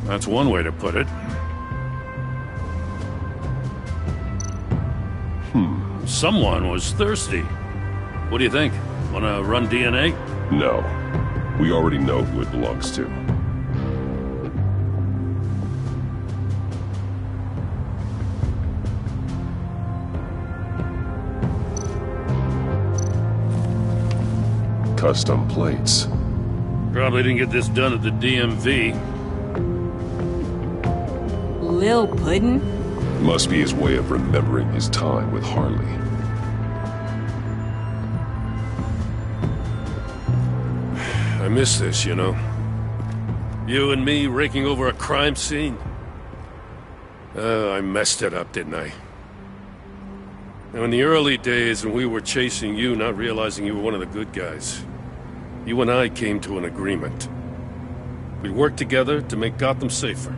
That's one way to put it. Someone was thirsty. What do you think? Wanna run DNA? No. We already know who it belongs to. Custom plates. Probably didn't get this done at the DMV. Lil Puddin'? Must be his way of remembering his time with Harley. I miss this, you know. You and me raking over a crime scene. I messed it up, didn't I? Now, in the early days when we were chasing you, not realizing you were one of the good guys, you and I came to an agreement. We worked together to make Gotham safer.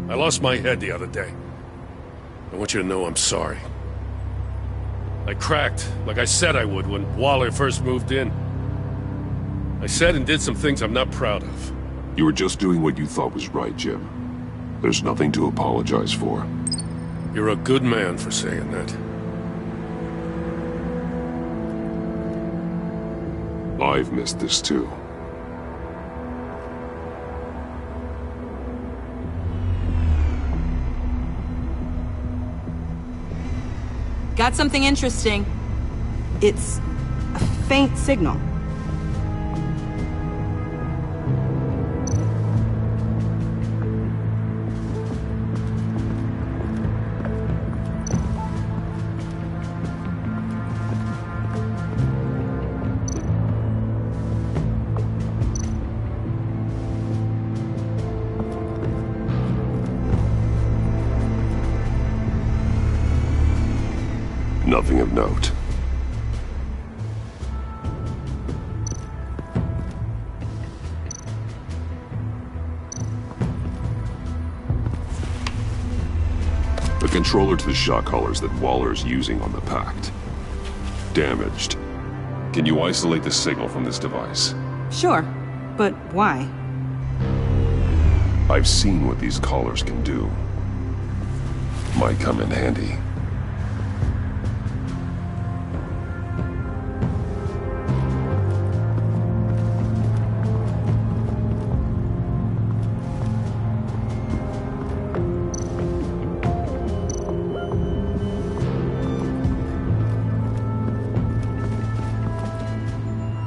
I lost my head the other day. I want you to know I'm sorry. I cracked, like I said I would when Waller first moved in. I said and did some things I'm not proud of. You were just doing what you thought was right, Jim. There's nothing to apologize for. You're a good man for saying that. I've missed this too. Got something interesting. It's a faint signal. Nothing of note. The controller to the shot collars that Waller's using on the Pact. Damaged. Can you isolate the signal from this device? Sure, but why? I've seen what these collars can do. Might come in handy.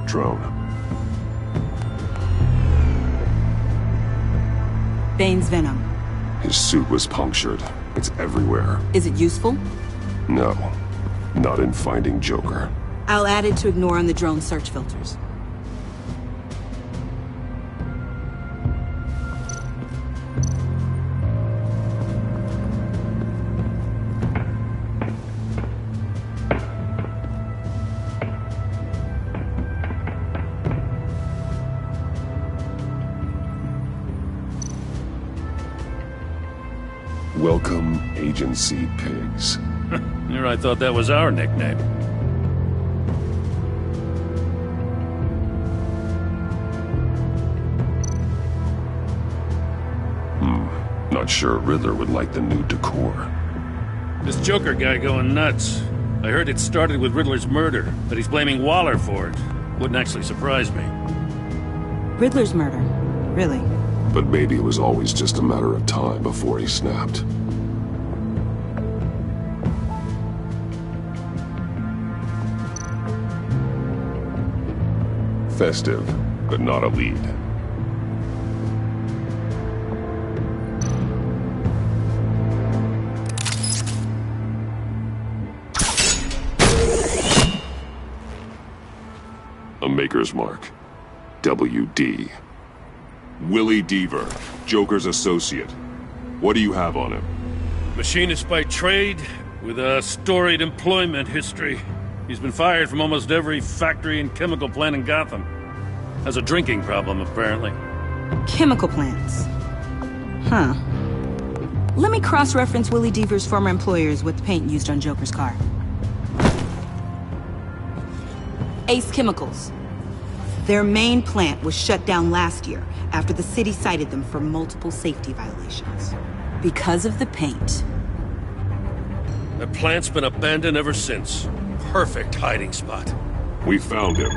drone. Bane's venom. His suit was punctured. It's everywhere. Is it useful? No. Not in finding Joker. I'll add it to ignore on the drone search filters. Welcome, Agency Pigs. Here I thought that was our nickname. Not sure Riddler would like the new decor. This Joker guy going nuts. I heard it started with Riddler's murder, but he's blaming Waller for it. Wouldn't actually surprise me. Riddler's murder? Really? But maybe it was always just a matter of time before he snapped. Festive, but not a lead. A Maker's Mark. WD. Willie Deaver, Joker's associate. What do you have on him? Machinist by trade, with a storied employment history. He's been fired from almost every factory and chemical plant in Gotham. Has a drinking problem, apparently. Chemical plants. Huh. Let me cross-reference Willie Deaver's former employers with the paint used on Joker's car. Ace Chemicals. Their main plant was shut down last year after the city cited them for multiple safety violations. Because of the paint. The plant's been abandoned ever since. Perfect hiding spot. We found him.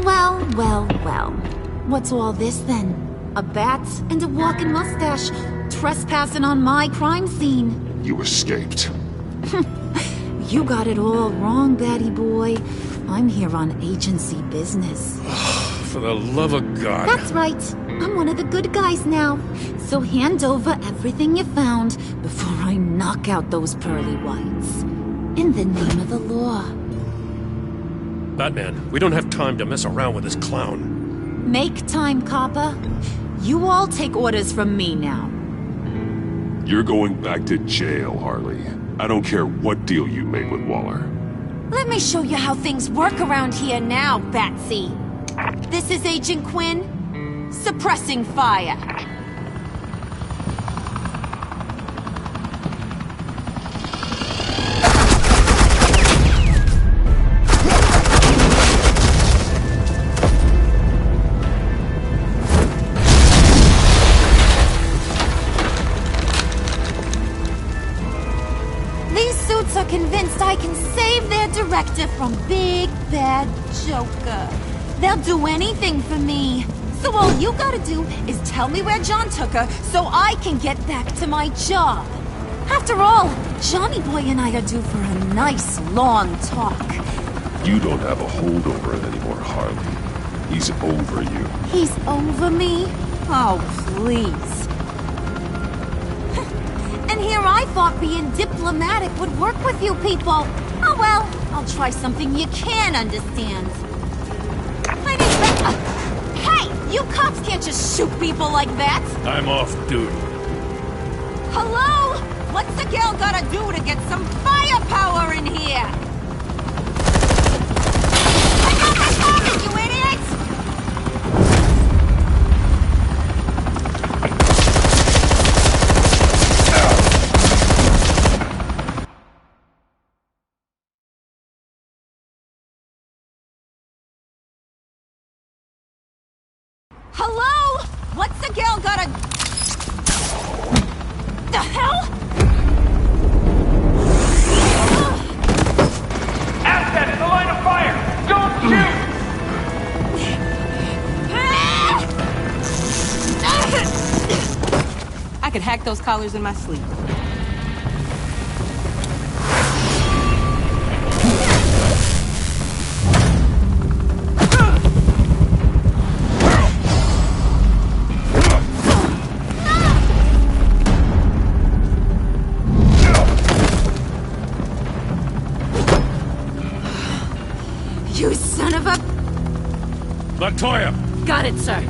Well, well, well. What's all this then? A bat and a walking mustache trespassing on my crime scene. You escaped. You got it all wrong, Batty boy. I'm here on agency business. For the love of God. That's right. I'm one of the good guys now. So hand over everything you found before I knock out those pearly whites. In the name of the law. Batman, we don't have time to mess around with this clown. Make time, copper. You all take orders from me now. You're going back to jail, Harley. I don't care what deal you made with Waller. Let me show you how things work around here now, Batsy. This is Agent Quinn, suppressing fire. Convinced I can save their director from Big Bad Joker. They'll do anything for me. So all you gotta do is tell me where John took her so I can get back to my job. After all, Johnny Boy and I are due for a nice long talk. You don't have a hold over it anymore, Harley. He's over you. He's over me? Oh, please. And here I thought being diplomatic would work with you people. Oh well, I'll try something you can understand. Hey, you cops can't just shoot people like that. I'm off duty. Hello? What's the girl gotta do to get some firepower in here? I got my target, you idiot! Hello? What's the girl gotta... The hell? Assets in the line of fire! Don't shoot! I could hack those collars in my sleep. You son of a... Montoya! Got it, sir.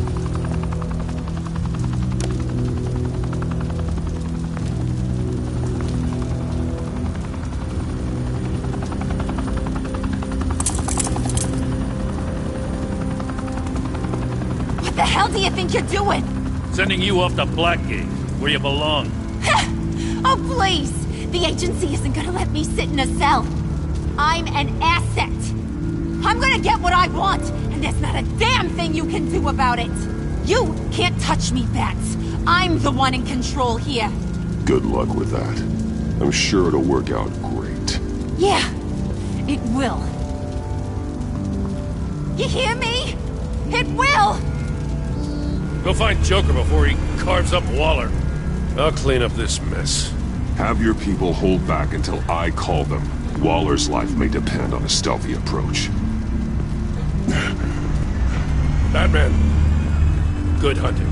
What the hell do you think you're doing? Sending you off to Blackgate, where you belong. Oh, please! The agency isn't gonna let me sit in a cell. I'm an asset. I'm gonna get what I want, and there's not a damn thing you can do about it. You can't touch me, Bats. I'm the one in control here. Good luck with that. I'm sure it'll work out great. Yeah, it will. You hear me? It will! Go find Joker before he carves up Waller. I'll clean up this mess. Have your people hold back until I call them. Waller's life may depend on a stealthy approach. Batman, good hunting.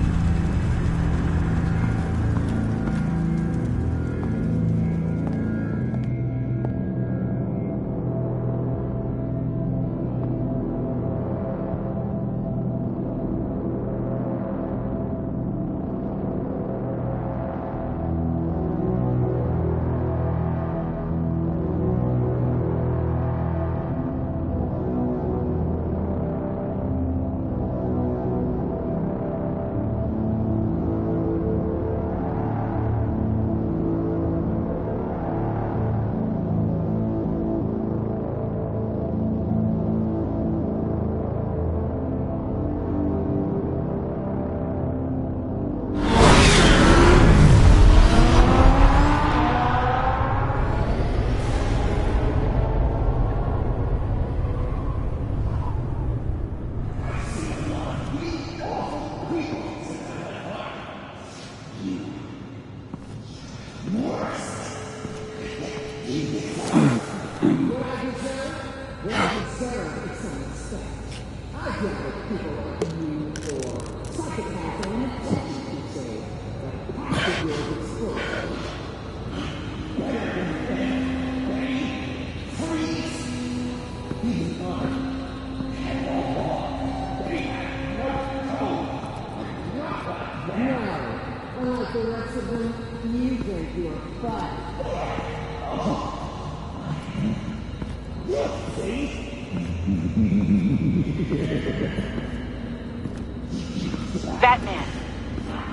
Batman.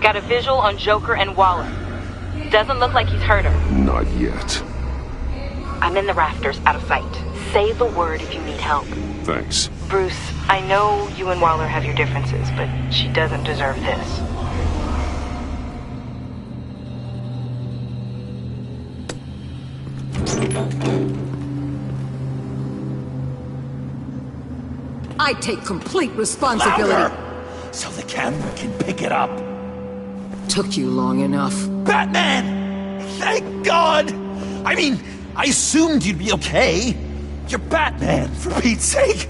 Got a visual on Joker and Waller. Doesn't look like he's hurt her. Not yet. I'm in the rafters, out of sight. Say the word if you need help. Thanks. Bruce, I know you and Waller have your differences, but she doesn't deserve this. I take complete responsibility. Louder! So the camera can pick it up. Took you long enough. Batman! Thank God! I mean, I assumed you'd be okay. You're Batman, for Pete's sake.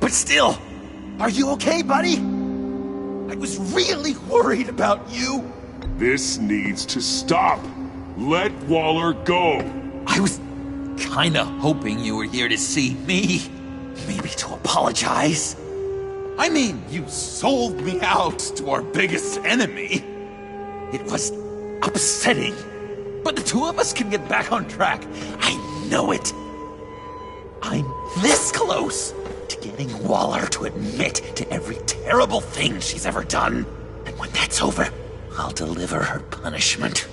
But still, are you okay, buddy? I was really worried about you. This needs to stop. Let Waller go. I was kinda hoping you were here to see me. Maybe to apologize. I mean, you sold me out to our biggest enemy. It was upsetting. But the two of us can get back on track. I know it. I'm this close to getting Waller to admit to every terrible thing she's ever done. And when that's over, I'll deliver her punishment.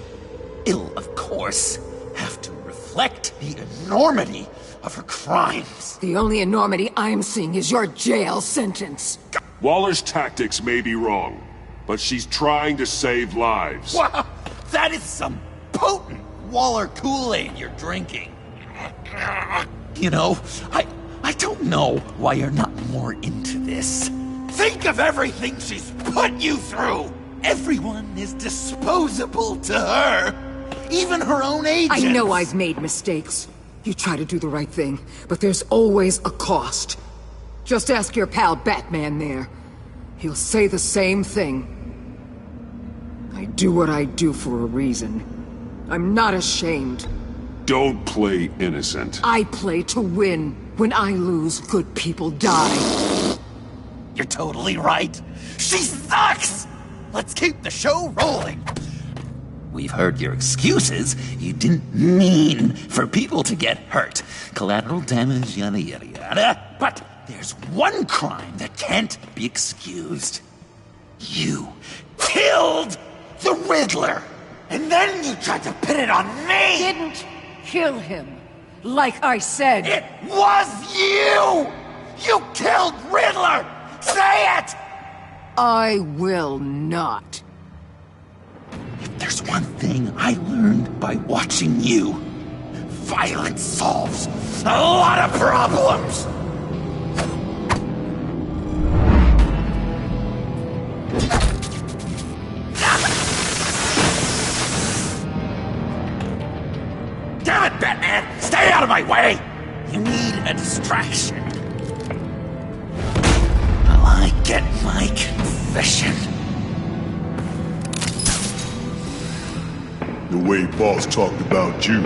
It'll, of course, have to reflect the enormity of her crimes. The only enormity I'm seeing is your jail sentence. Waller's tactics may be wrong, but she's trying to save lives. Wow, that is some potent Waller Kool-Aid you're drinking. You know, I don't know why you're not more into this. Think of everything she's put you through. Everyone is disposable to her. Even her own agents. I know I've made mistakes. You try to do the right thing, but there's always a cost. Just ask your pal Batman there. He'll say the same thing. I do what I do for a reason. I'm not ashamed. don't play innocent. I play to win. When I lose, good people die. You're totally right. She sucks! Let's keep the show rolling. We've heard your excuses. You didn't mean for people to get hurt. Collateral damage, yada yada yada. But there's one crime that can't be excused. You killed the Riddler! And then you tried to pin it on me! Didn't kill him. Like I said. It was you! You killed Riddler! Say it! I will not. If there's one thing I learned by watching you, violence solves a lot of problems! Damn it, Batman! Stay out of my way! You need a distraction. While I get my confession. The way Boss talked about you,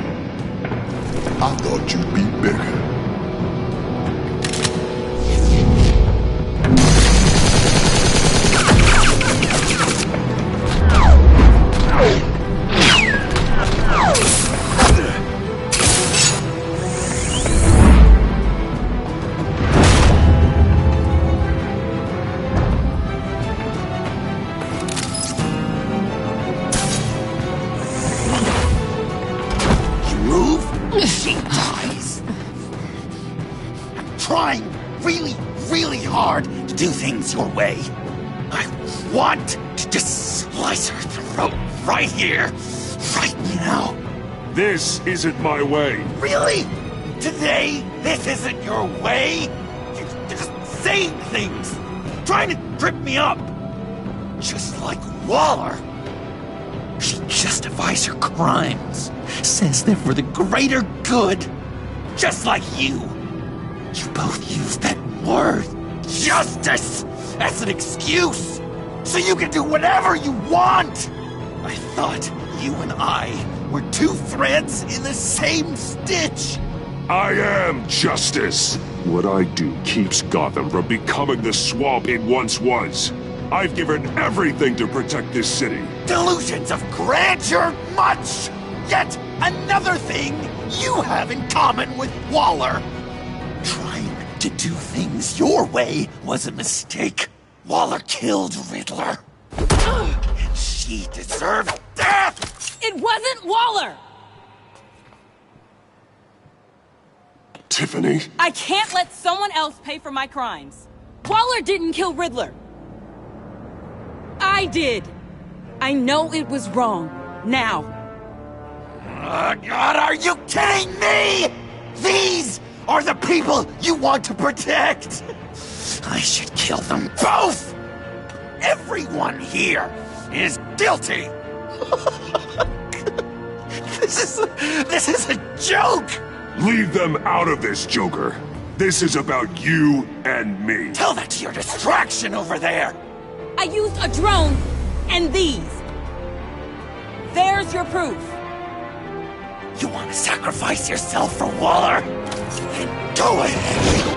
I thought you'd be bigger. She dies. I'm trying really hard to do things your way. I want to just slice her throat right here, right now. This isn't my way. Really? Today, this isn't your way? You're just saying things, trying to trip me up. Just like Waller. She justifies her crimes, says they're for the greater good, just like you. You both use that word, justice, as an excuse, so you can do whatever you want. I thought you and I were two threads in the same stitch. I am justice. What I do keeps Gotham from becoming the swamp it once was. I've given everything to protect this city. Delusions of grandeur much! Yet another thing you have in common with Waller. Trying to do things your way was a mistake. Waller killed Riddler. And she deserved death! It wasn't Waller! Tiffany? I can't let someone else pay for my crimes. Waller didn't kill Riddler. I did. I know it was wrong. Now. God, are you kidding me? These are the people you want to protect. I should kill them both. Everyone here is guilty. This is a joke. Leave them out of this, Joker. This is about you and me. Tell that to your distraction over there. I used a drone and these. There's your proof. You want to sacrifice yourself for Waller? Then go ahead.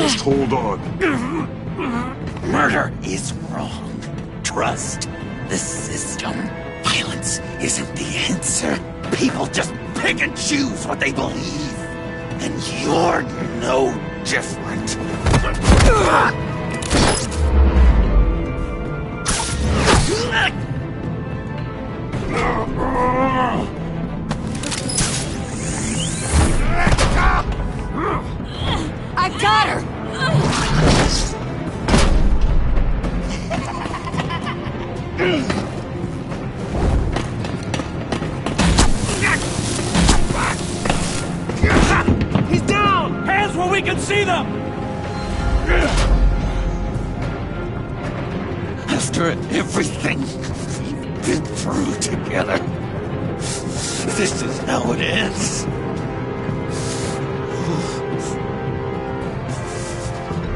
Just hold on. Murder is wrong. Trust the system. Violence isn't the answer. People just pick and choose what they believe. And you're no different. I got her! He's down! Hands where we can see them! After everything we've been through together, this is how it ends.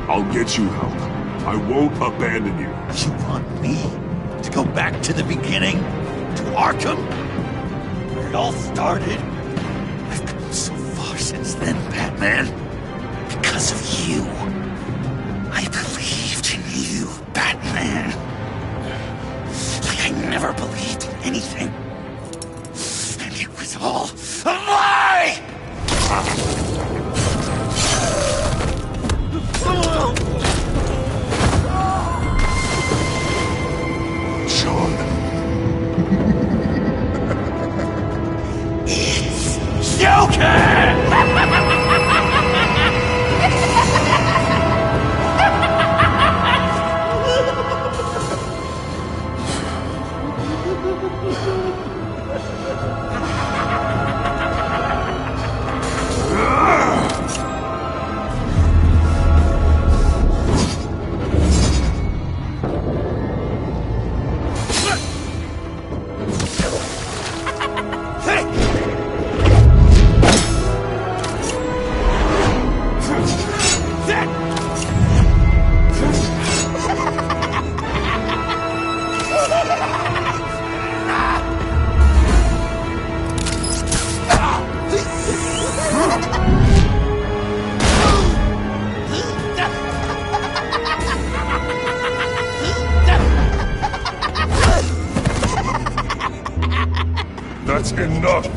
I'll get you help. I won't abandon you. You want me to go back to the beginning? To Arkham? Where it all started? I've come so far since then, Batman. Because of you. I believed in you, Batman. Like I never believed in anything. And it was all a lie! John. It's Joker! That's enough!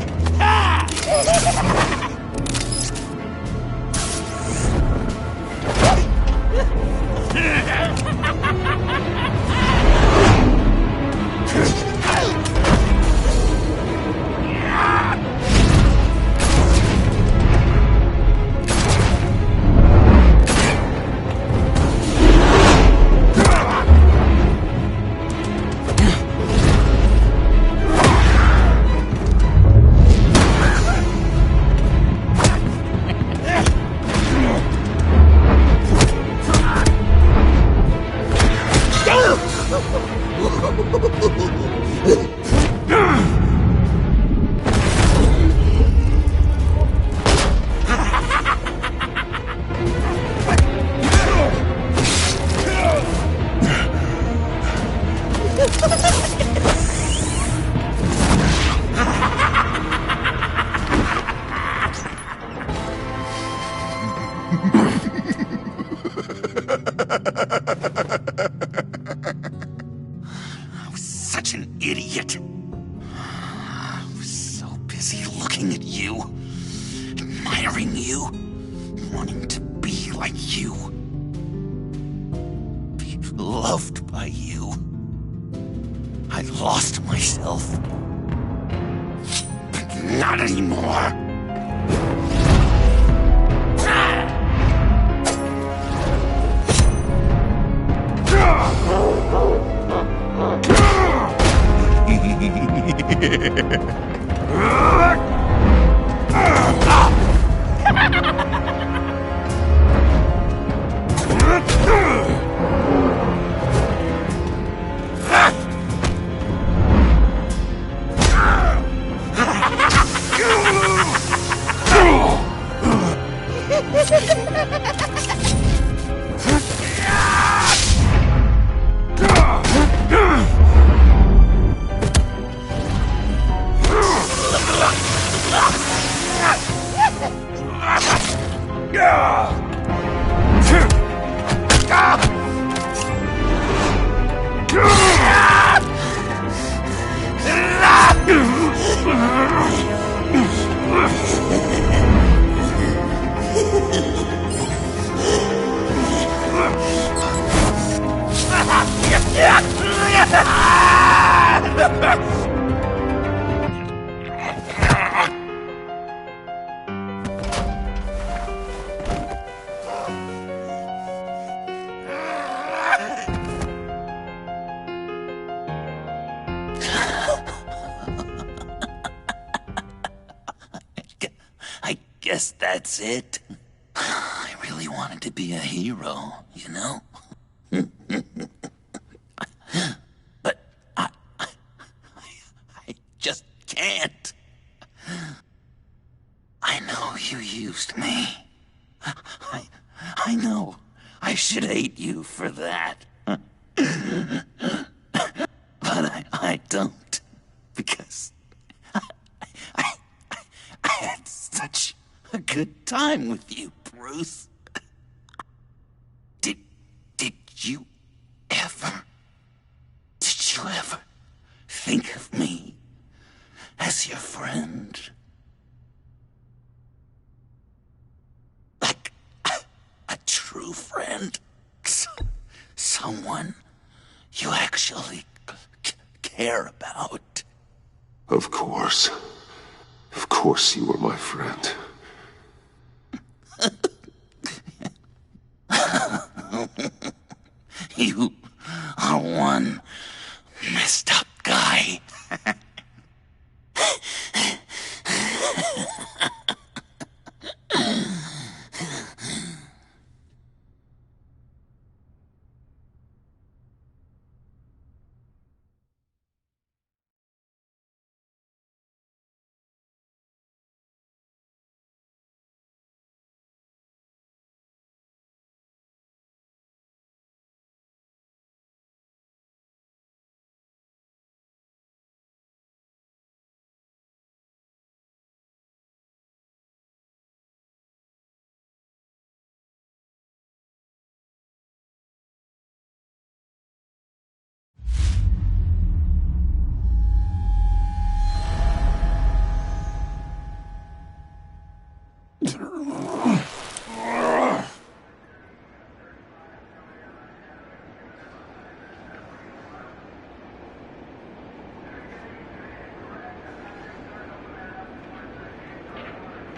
I was such an idiot. I was so busy looking at you, admiring you, wanting to be like you, be loved by you. I lost myself. But not anymore. I guess that's it. I really wanted to be a hero, you know? But I just can't. I know you used me. I know. I should hate you for that. But don't. Because I had such a good time with you, Bruce. Did you ever think of me as your friend? Like a true friend? Someone you actually care about? Of course. Of course you were my friend. You are one messed up guy.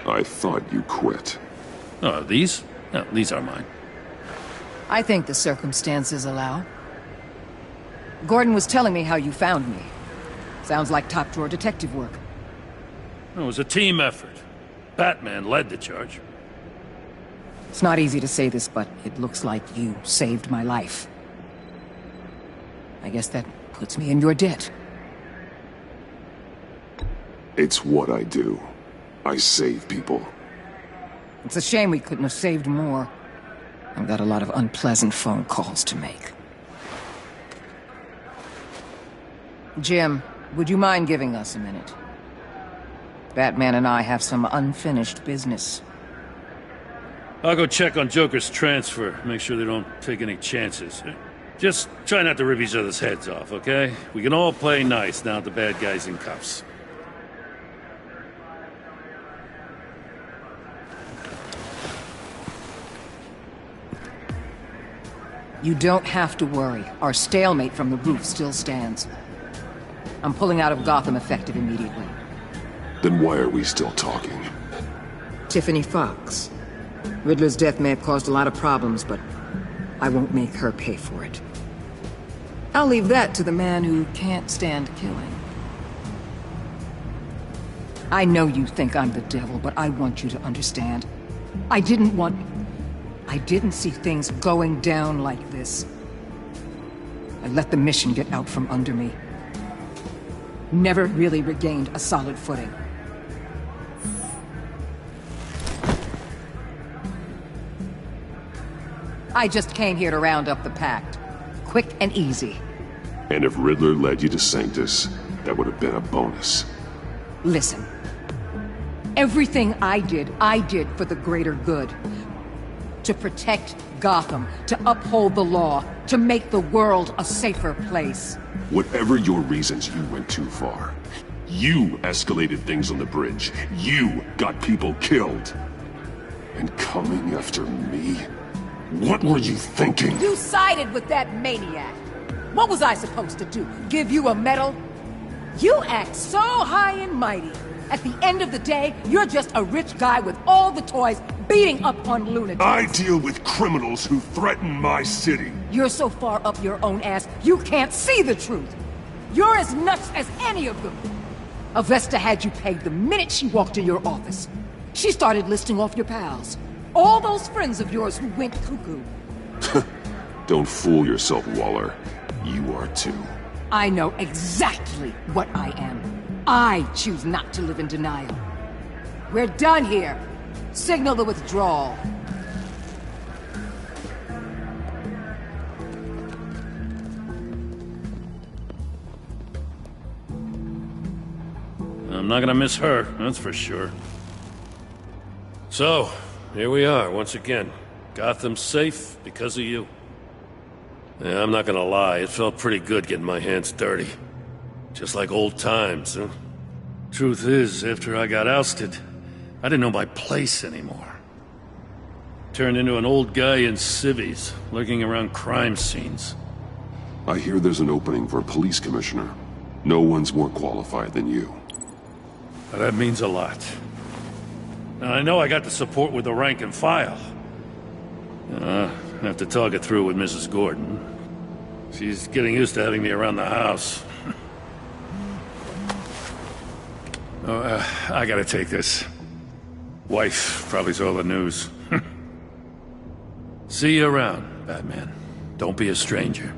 I thought you quit. Oh, these? No, these are mine. I think the circumstances allow. Gordon was telling me how you found me. Sounds like top-drawer detective work. It was a team effort. Batman led the charge. It's not easy to say this, but it looks like you saved my life. I guess that puts me in your debt. It's what I do. I save people. It's a shame we couldn't have saved more. I've got a lot of unpleasant phone calls to make. Jim, would you mind giving us a minute? Batman and I have some unfinished business. I'll go check on Joker's transfer, make sure they don't take any chances. Just try not to rip each other's heads off, okay? We can all play nice now that the bad guy's in cuffs. You don't have to worry. Our stalemate from the roof still stands. I'm pulling out of Gotham effective immediately. Then why are we still talking? Tiffany Fox. Riddler's death may have caused a lot of problems, but I won't make her pay for it. I'll leave that to the man who can't stand killing. I know you think I'm the devil, but I want you to understand. I didn't see things going down like this. I let the mission get out from under me. Never really regained a solid footing. I just came here to round up the Pact. Quick and easy. And if Riddler led you to Sanctus, that would have been a bonus. Listen. Everything I did for the greater good. To protect Gotham, to uphold the law, to make the world a safer place. Whatever your reasons, you went too far. You escalated things on the bridge. You got people killed. And coming after me? What were you thinking? You sided with that maniac. What was I supposed to do? Give you a medal? You act so high and mighty. At the end of the day, you're just a rich guy with all the toys beating up on lunatics. I deal with criminals who threaten my city. You're so far up your own ass, you can't see the truth. You're as nuts as any of them. Avesta had you pegged the minute she walked in your office. She started listing off your pals. All those friends of yours who went cuckoo. Don't fool yourself, Waller. You are too. I know exactly what I am. I choose not to live in denial. We're done here. Signal the withdrawal. I'm not gonna miss her, that's for sure. So, here we are, once again. Gotham's safe because of you. Yeah, I'm not gonna lie, it felt pretty good getting my hands dirty. Just like old times, huh? Truth is, after I got ousted, I didn't know my place anymore. Turned into an old guy in civvies, lurking around crime scenes. I hear there's an opening for a police commissioner. No one's more qualified than you. Well, that means a lot. Now, I know I got the support with the rank and file. I have to talk it through with Mrs. Gordon. She's getting used to having me around the house. I gotta take this. Wife probably saw the news. See you around, Batman. Don't be a stranger.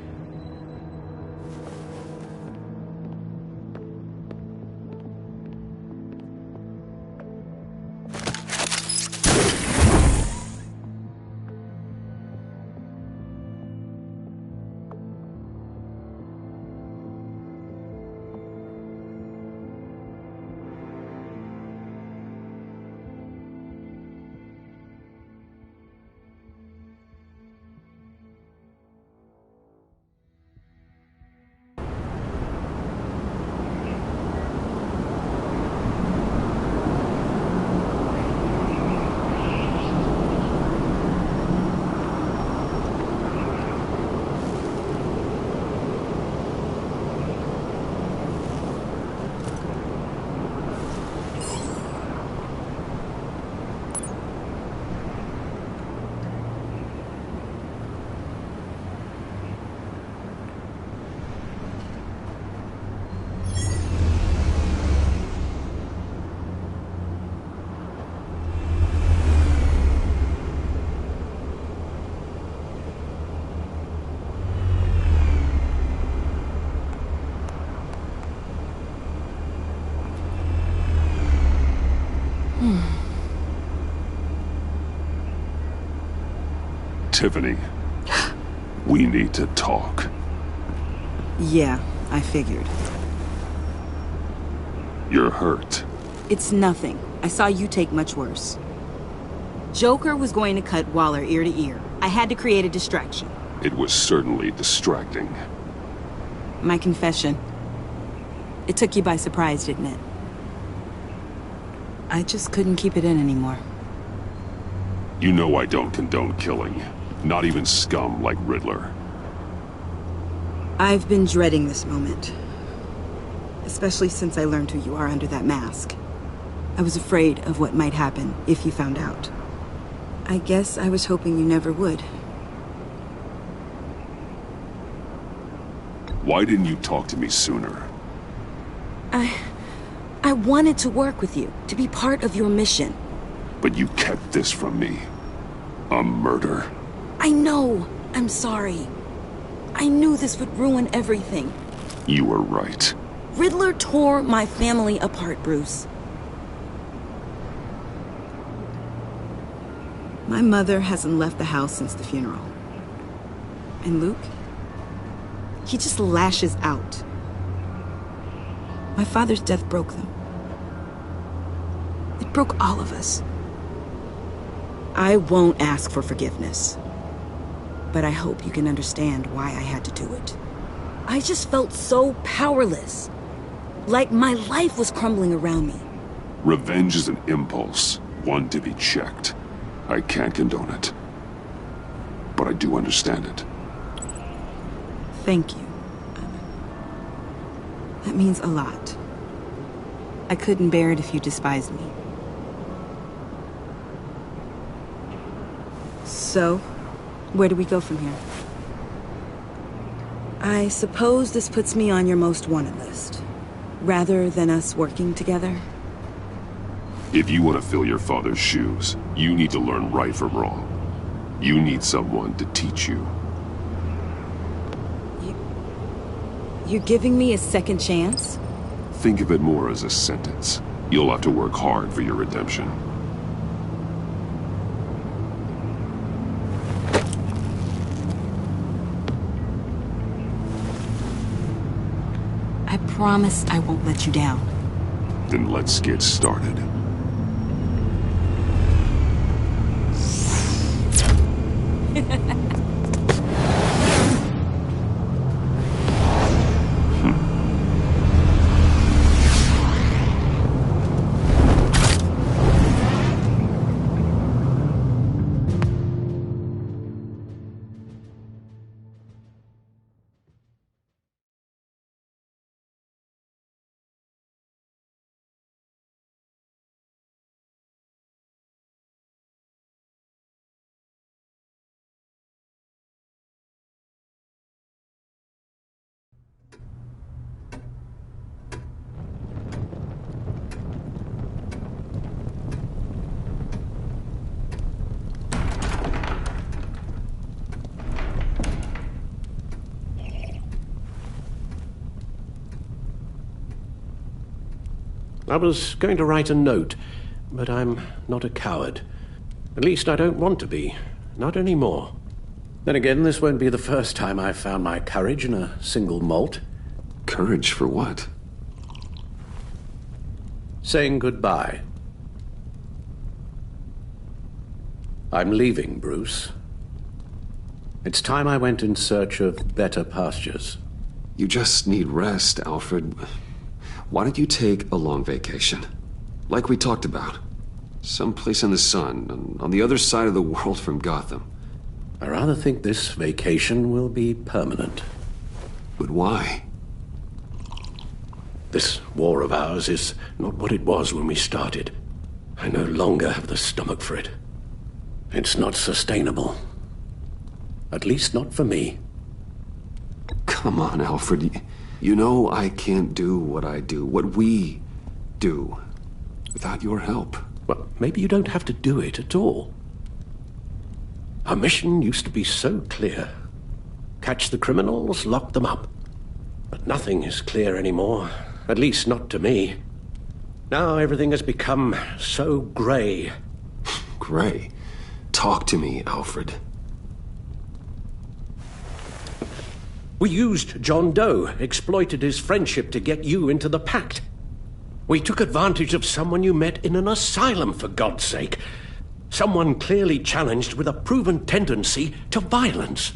Tiffany, we need to talk. Yeah, I figured. You're hurt. It's nothing. I saw you take much worse. Joker was going to cut Waller ear to ear. I had to create a distraction. It was certainly distracting. My confession. It took you by surprise, didn't it? I just couldn't keep it in anymore. You know I don't condone killing. Not even scum like Riddler. I've been dreading this moment. Especially since I learned who you are under that mask. I was afraid of what might happen if you found out. I guess I was hoping you never would. Why didn't you talk to me sooner? I wanted to work with you, to be part of your mission. But you kept this from me. A murder. I know. I'm sorry. I knew this would ruin everything. You were right. Riddler tore my family apart, Bruce. My mother hasn't left the house since the funeral. And Luke? He just lashes out. My father's death broke them. It broke all of us. I won't ask for forgiveness. But I hope you can understand why I had to do it. I just felt so powerless. Like my life was crumbling around me. Revenge is an impulse, one to be checked. I can't condone it. But I do understand it. Thank you. That means a lot. I couldn't bear it if you despised me. So, where do we go from here? I suppose this puts me on your most wanted list, rather than us working together. If you want to fill your father's shoes, you need to learn right from wrong. You need someone to teach you. You're giving me a second chance? Think of it more as a sentence. You'll have to work hard for your redemption. I promise I won't let you down. Then let's get started. I was going to write a note, but I'm not a coward. At least I don't want to be. Not anymore. Then again, this won't be the first time I've found my courage in a single malt. Courage for what? Saying goodbye. I'm leaving, Bruce. It's time I went in search of better pastures. You just need rest, Alfred. Why don't you take a long vacation? Like we talked about. Someplace in the sun, on the other side of the world from Gotham. I rather think this vacation will be permanent. But why? This war of ours is not what it was when we started. I no longer have the stomach for it. It's not sustainable. At least not for me. Come on, Alfred. You know I can't do what I do, what we do, without your help. Well, maybe you don't have to do it at all. Our mission used to be so clear. Catch the criminals, lock them up. But nothing is clear anymore, at least not to me. Now everything has become so grey. Grey? Talk to me, Alfred. We used John Doe, exploited his friendship to get you into the pact. We took advantage of someone you met in an asylum, for God's sake. Someone clearly challenged with a proven tendency to violence.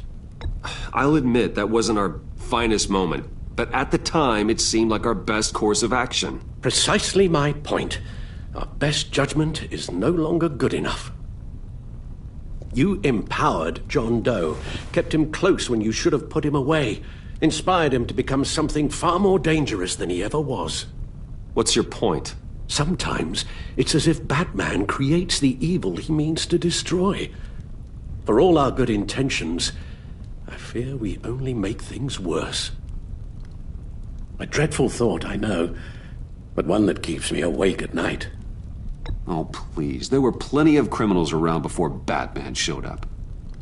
I'll admit that wasn't our finest moment, but at the time it seemed like our best course of action. Precisely my point. Our best judgment is no longer good enough. You empowered John Doe, kept him close when you should have put him away, inspired him to become something far more dangerous than he ever was. What's your point? Sometimes it's as if Batman creates the evil he means to destroy. For all our good intentions, I fear we only make things worse. A dreadful thought, I know, but one that keeps me awake at night. Oh, please. There were plenty of criminals around before Batman showed up.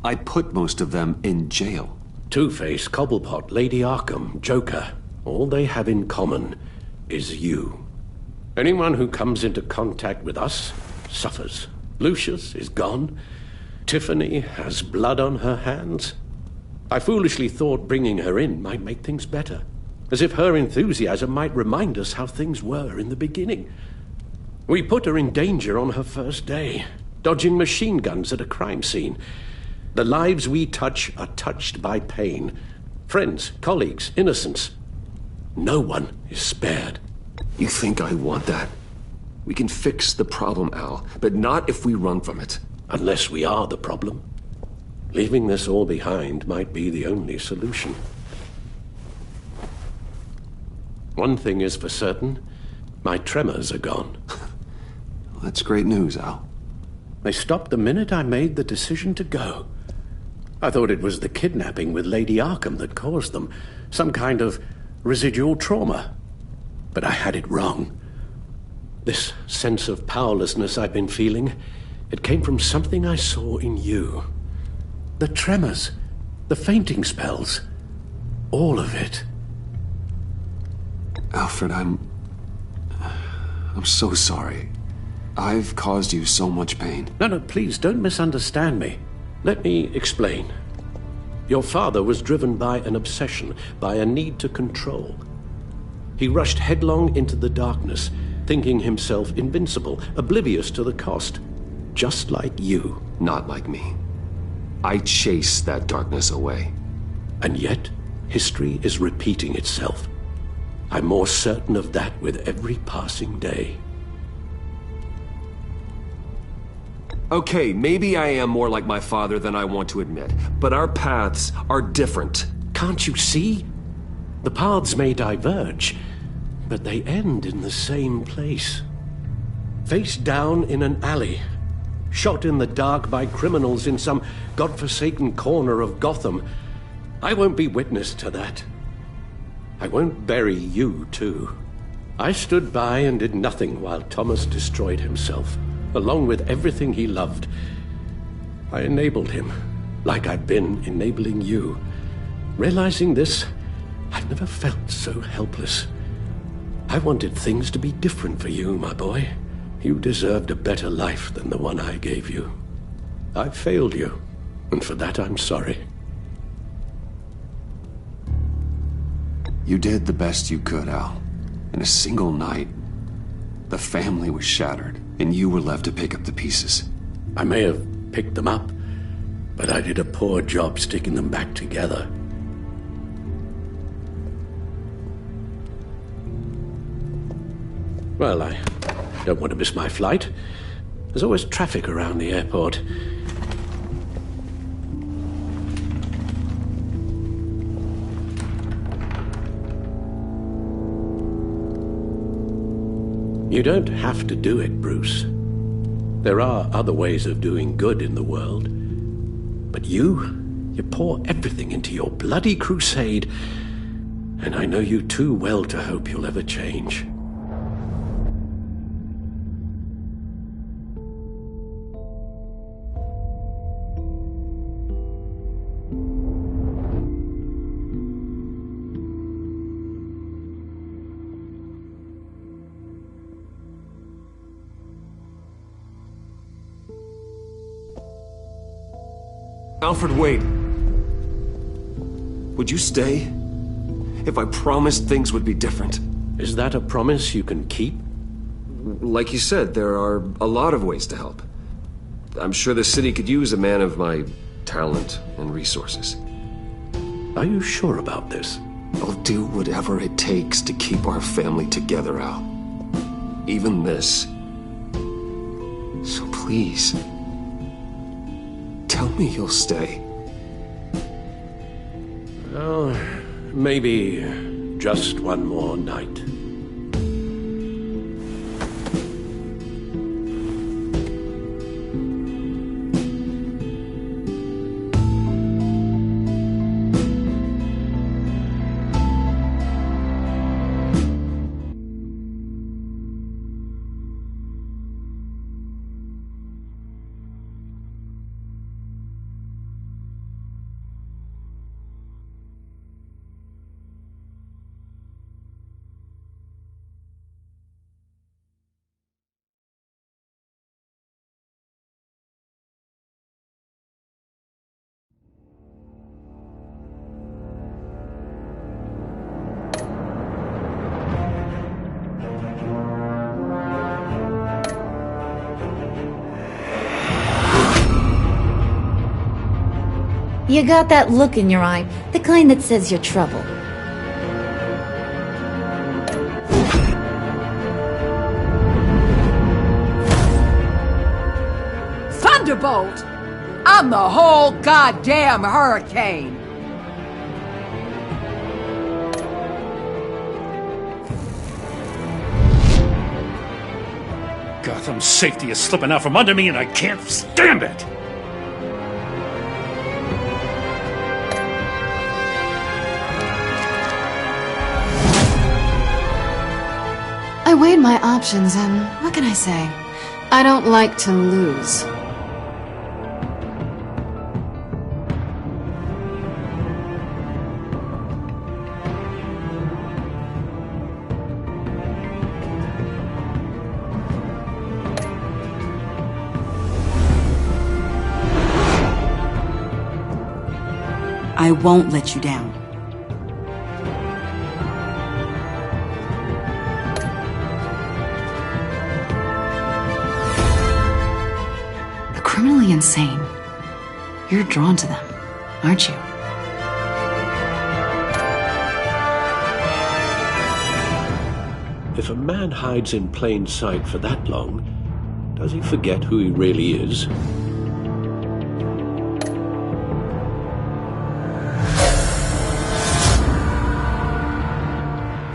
I put most of them in jail. Two-Face, Cobblepot, Lady Arkham, Joker. All they have in common is you. Anyone who comes into contact with us suffers. Lucius is gone. Tiffany has blood on her hands. I foolishly thought bringing her in might make things better. As if her enthusiasm might remind us how things were in the beginning. We put her in danger on her first day, dodging machine guns at a crime scene. The lives we touch are touched by pain. Friends, colleagues, innocents. No one is spared. You think I want that? We can fix the problem, Al, but not if we run from it. Unless we are the problem. Leaving this all behind might be the only solution. One thing is for certain, my tremors are gone. That's great news, Al. They stopped the minute I made the decision to go. I thought it was the kidnapping with Lady Arkham that caused them. Some kind of residual trauma. But I had it wrong. This sense of powerlessness I've been feeling, it came from something I saw in you. The tremors, the fainting spells, all of it. Alfred, I'm so sorry. I've caused you so much pain. No, please don't misunderstand me. Let me explain. Your father was driven by an obsession, by a need to control. He rushed headlong into the darkness, thinking himself invincible, oblivious to the cost. Just like you. Not like me. I chase that darkness away. And yet, history is repeating itself. I'm more certain of that with every passing day. Okay, maybe I am more like my father than I want to admit, but our paths are different. Can't you see? The paths may diverge, but they end in the same place. Face down in an alley, shot in the dark by criminals in some godforsaken corner of Gotham. I won't be witness to that. I won't bury you, too. I stood by and did nothing while Thomas destroyed himself, along with everything he loved. I enabled him, like I've been enabling you. Realizing this, I've never felt so helpless. I wanted things to be different for you, my boy. You deserved a better life than the one I gave you. I failed you, and for that I'm sorry. You did the best you could, Al. In a single night, the family was shattered, and you were left to pick up the pieces. I may have picked them up, but I did a poor job sticking them back together. Well, I don't want to miss my flight. There's always traffic around the airport. You don't have to do it, Bruce. There are other ways of doing good in the world. But you pour everything into your bloody crusade, and I know you too well to hope you'll ever change. Alfred, wait. Would you stay? If I promised things would be different. Is that a promise you can keep? Like you said, there are a lot of ways to help. I'm sure the city could use a man of my talent and resources. Are you sure about this? I'll do whatever it takes to keep our family together, Al. Even this. So please, tell me you'll stay. Oh, maybe just one more night. You got that look in your eye, the kind that says you're trouble. Thunderbolt! I'm the whole goddamn hurricane! Gotham's safety is slipping out from under me and I can't stand it! I weighed my options, and what can I say? I don't like to lose. I won't let you down. really insane. You're drawn to them, aren't you? If a man hides in plain sight for that long, does he forget who he really is?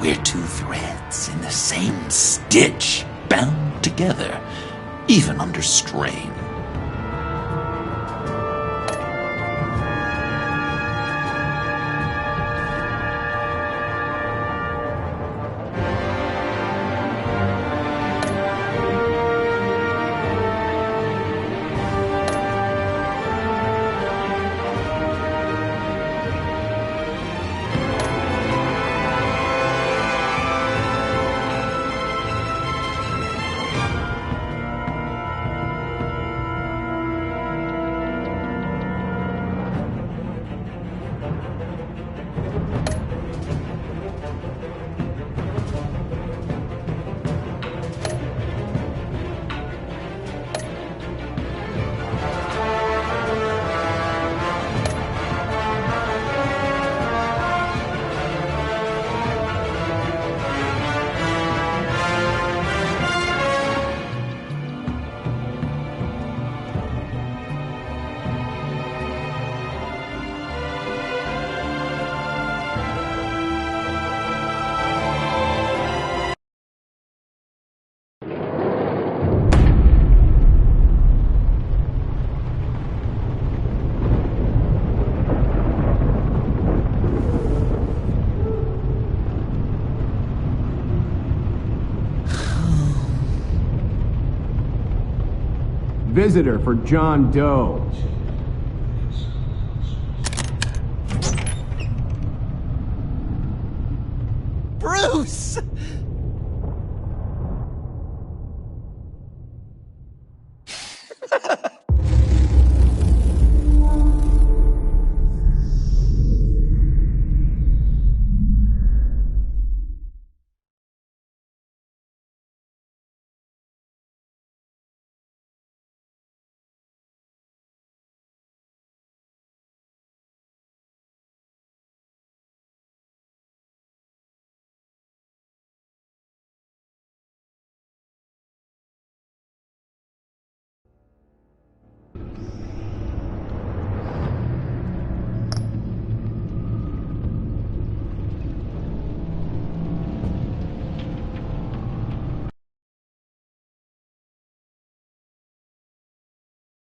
We're two threads in the same stitch, bound together, even under strain. Visitor for John Doe. Bruce!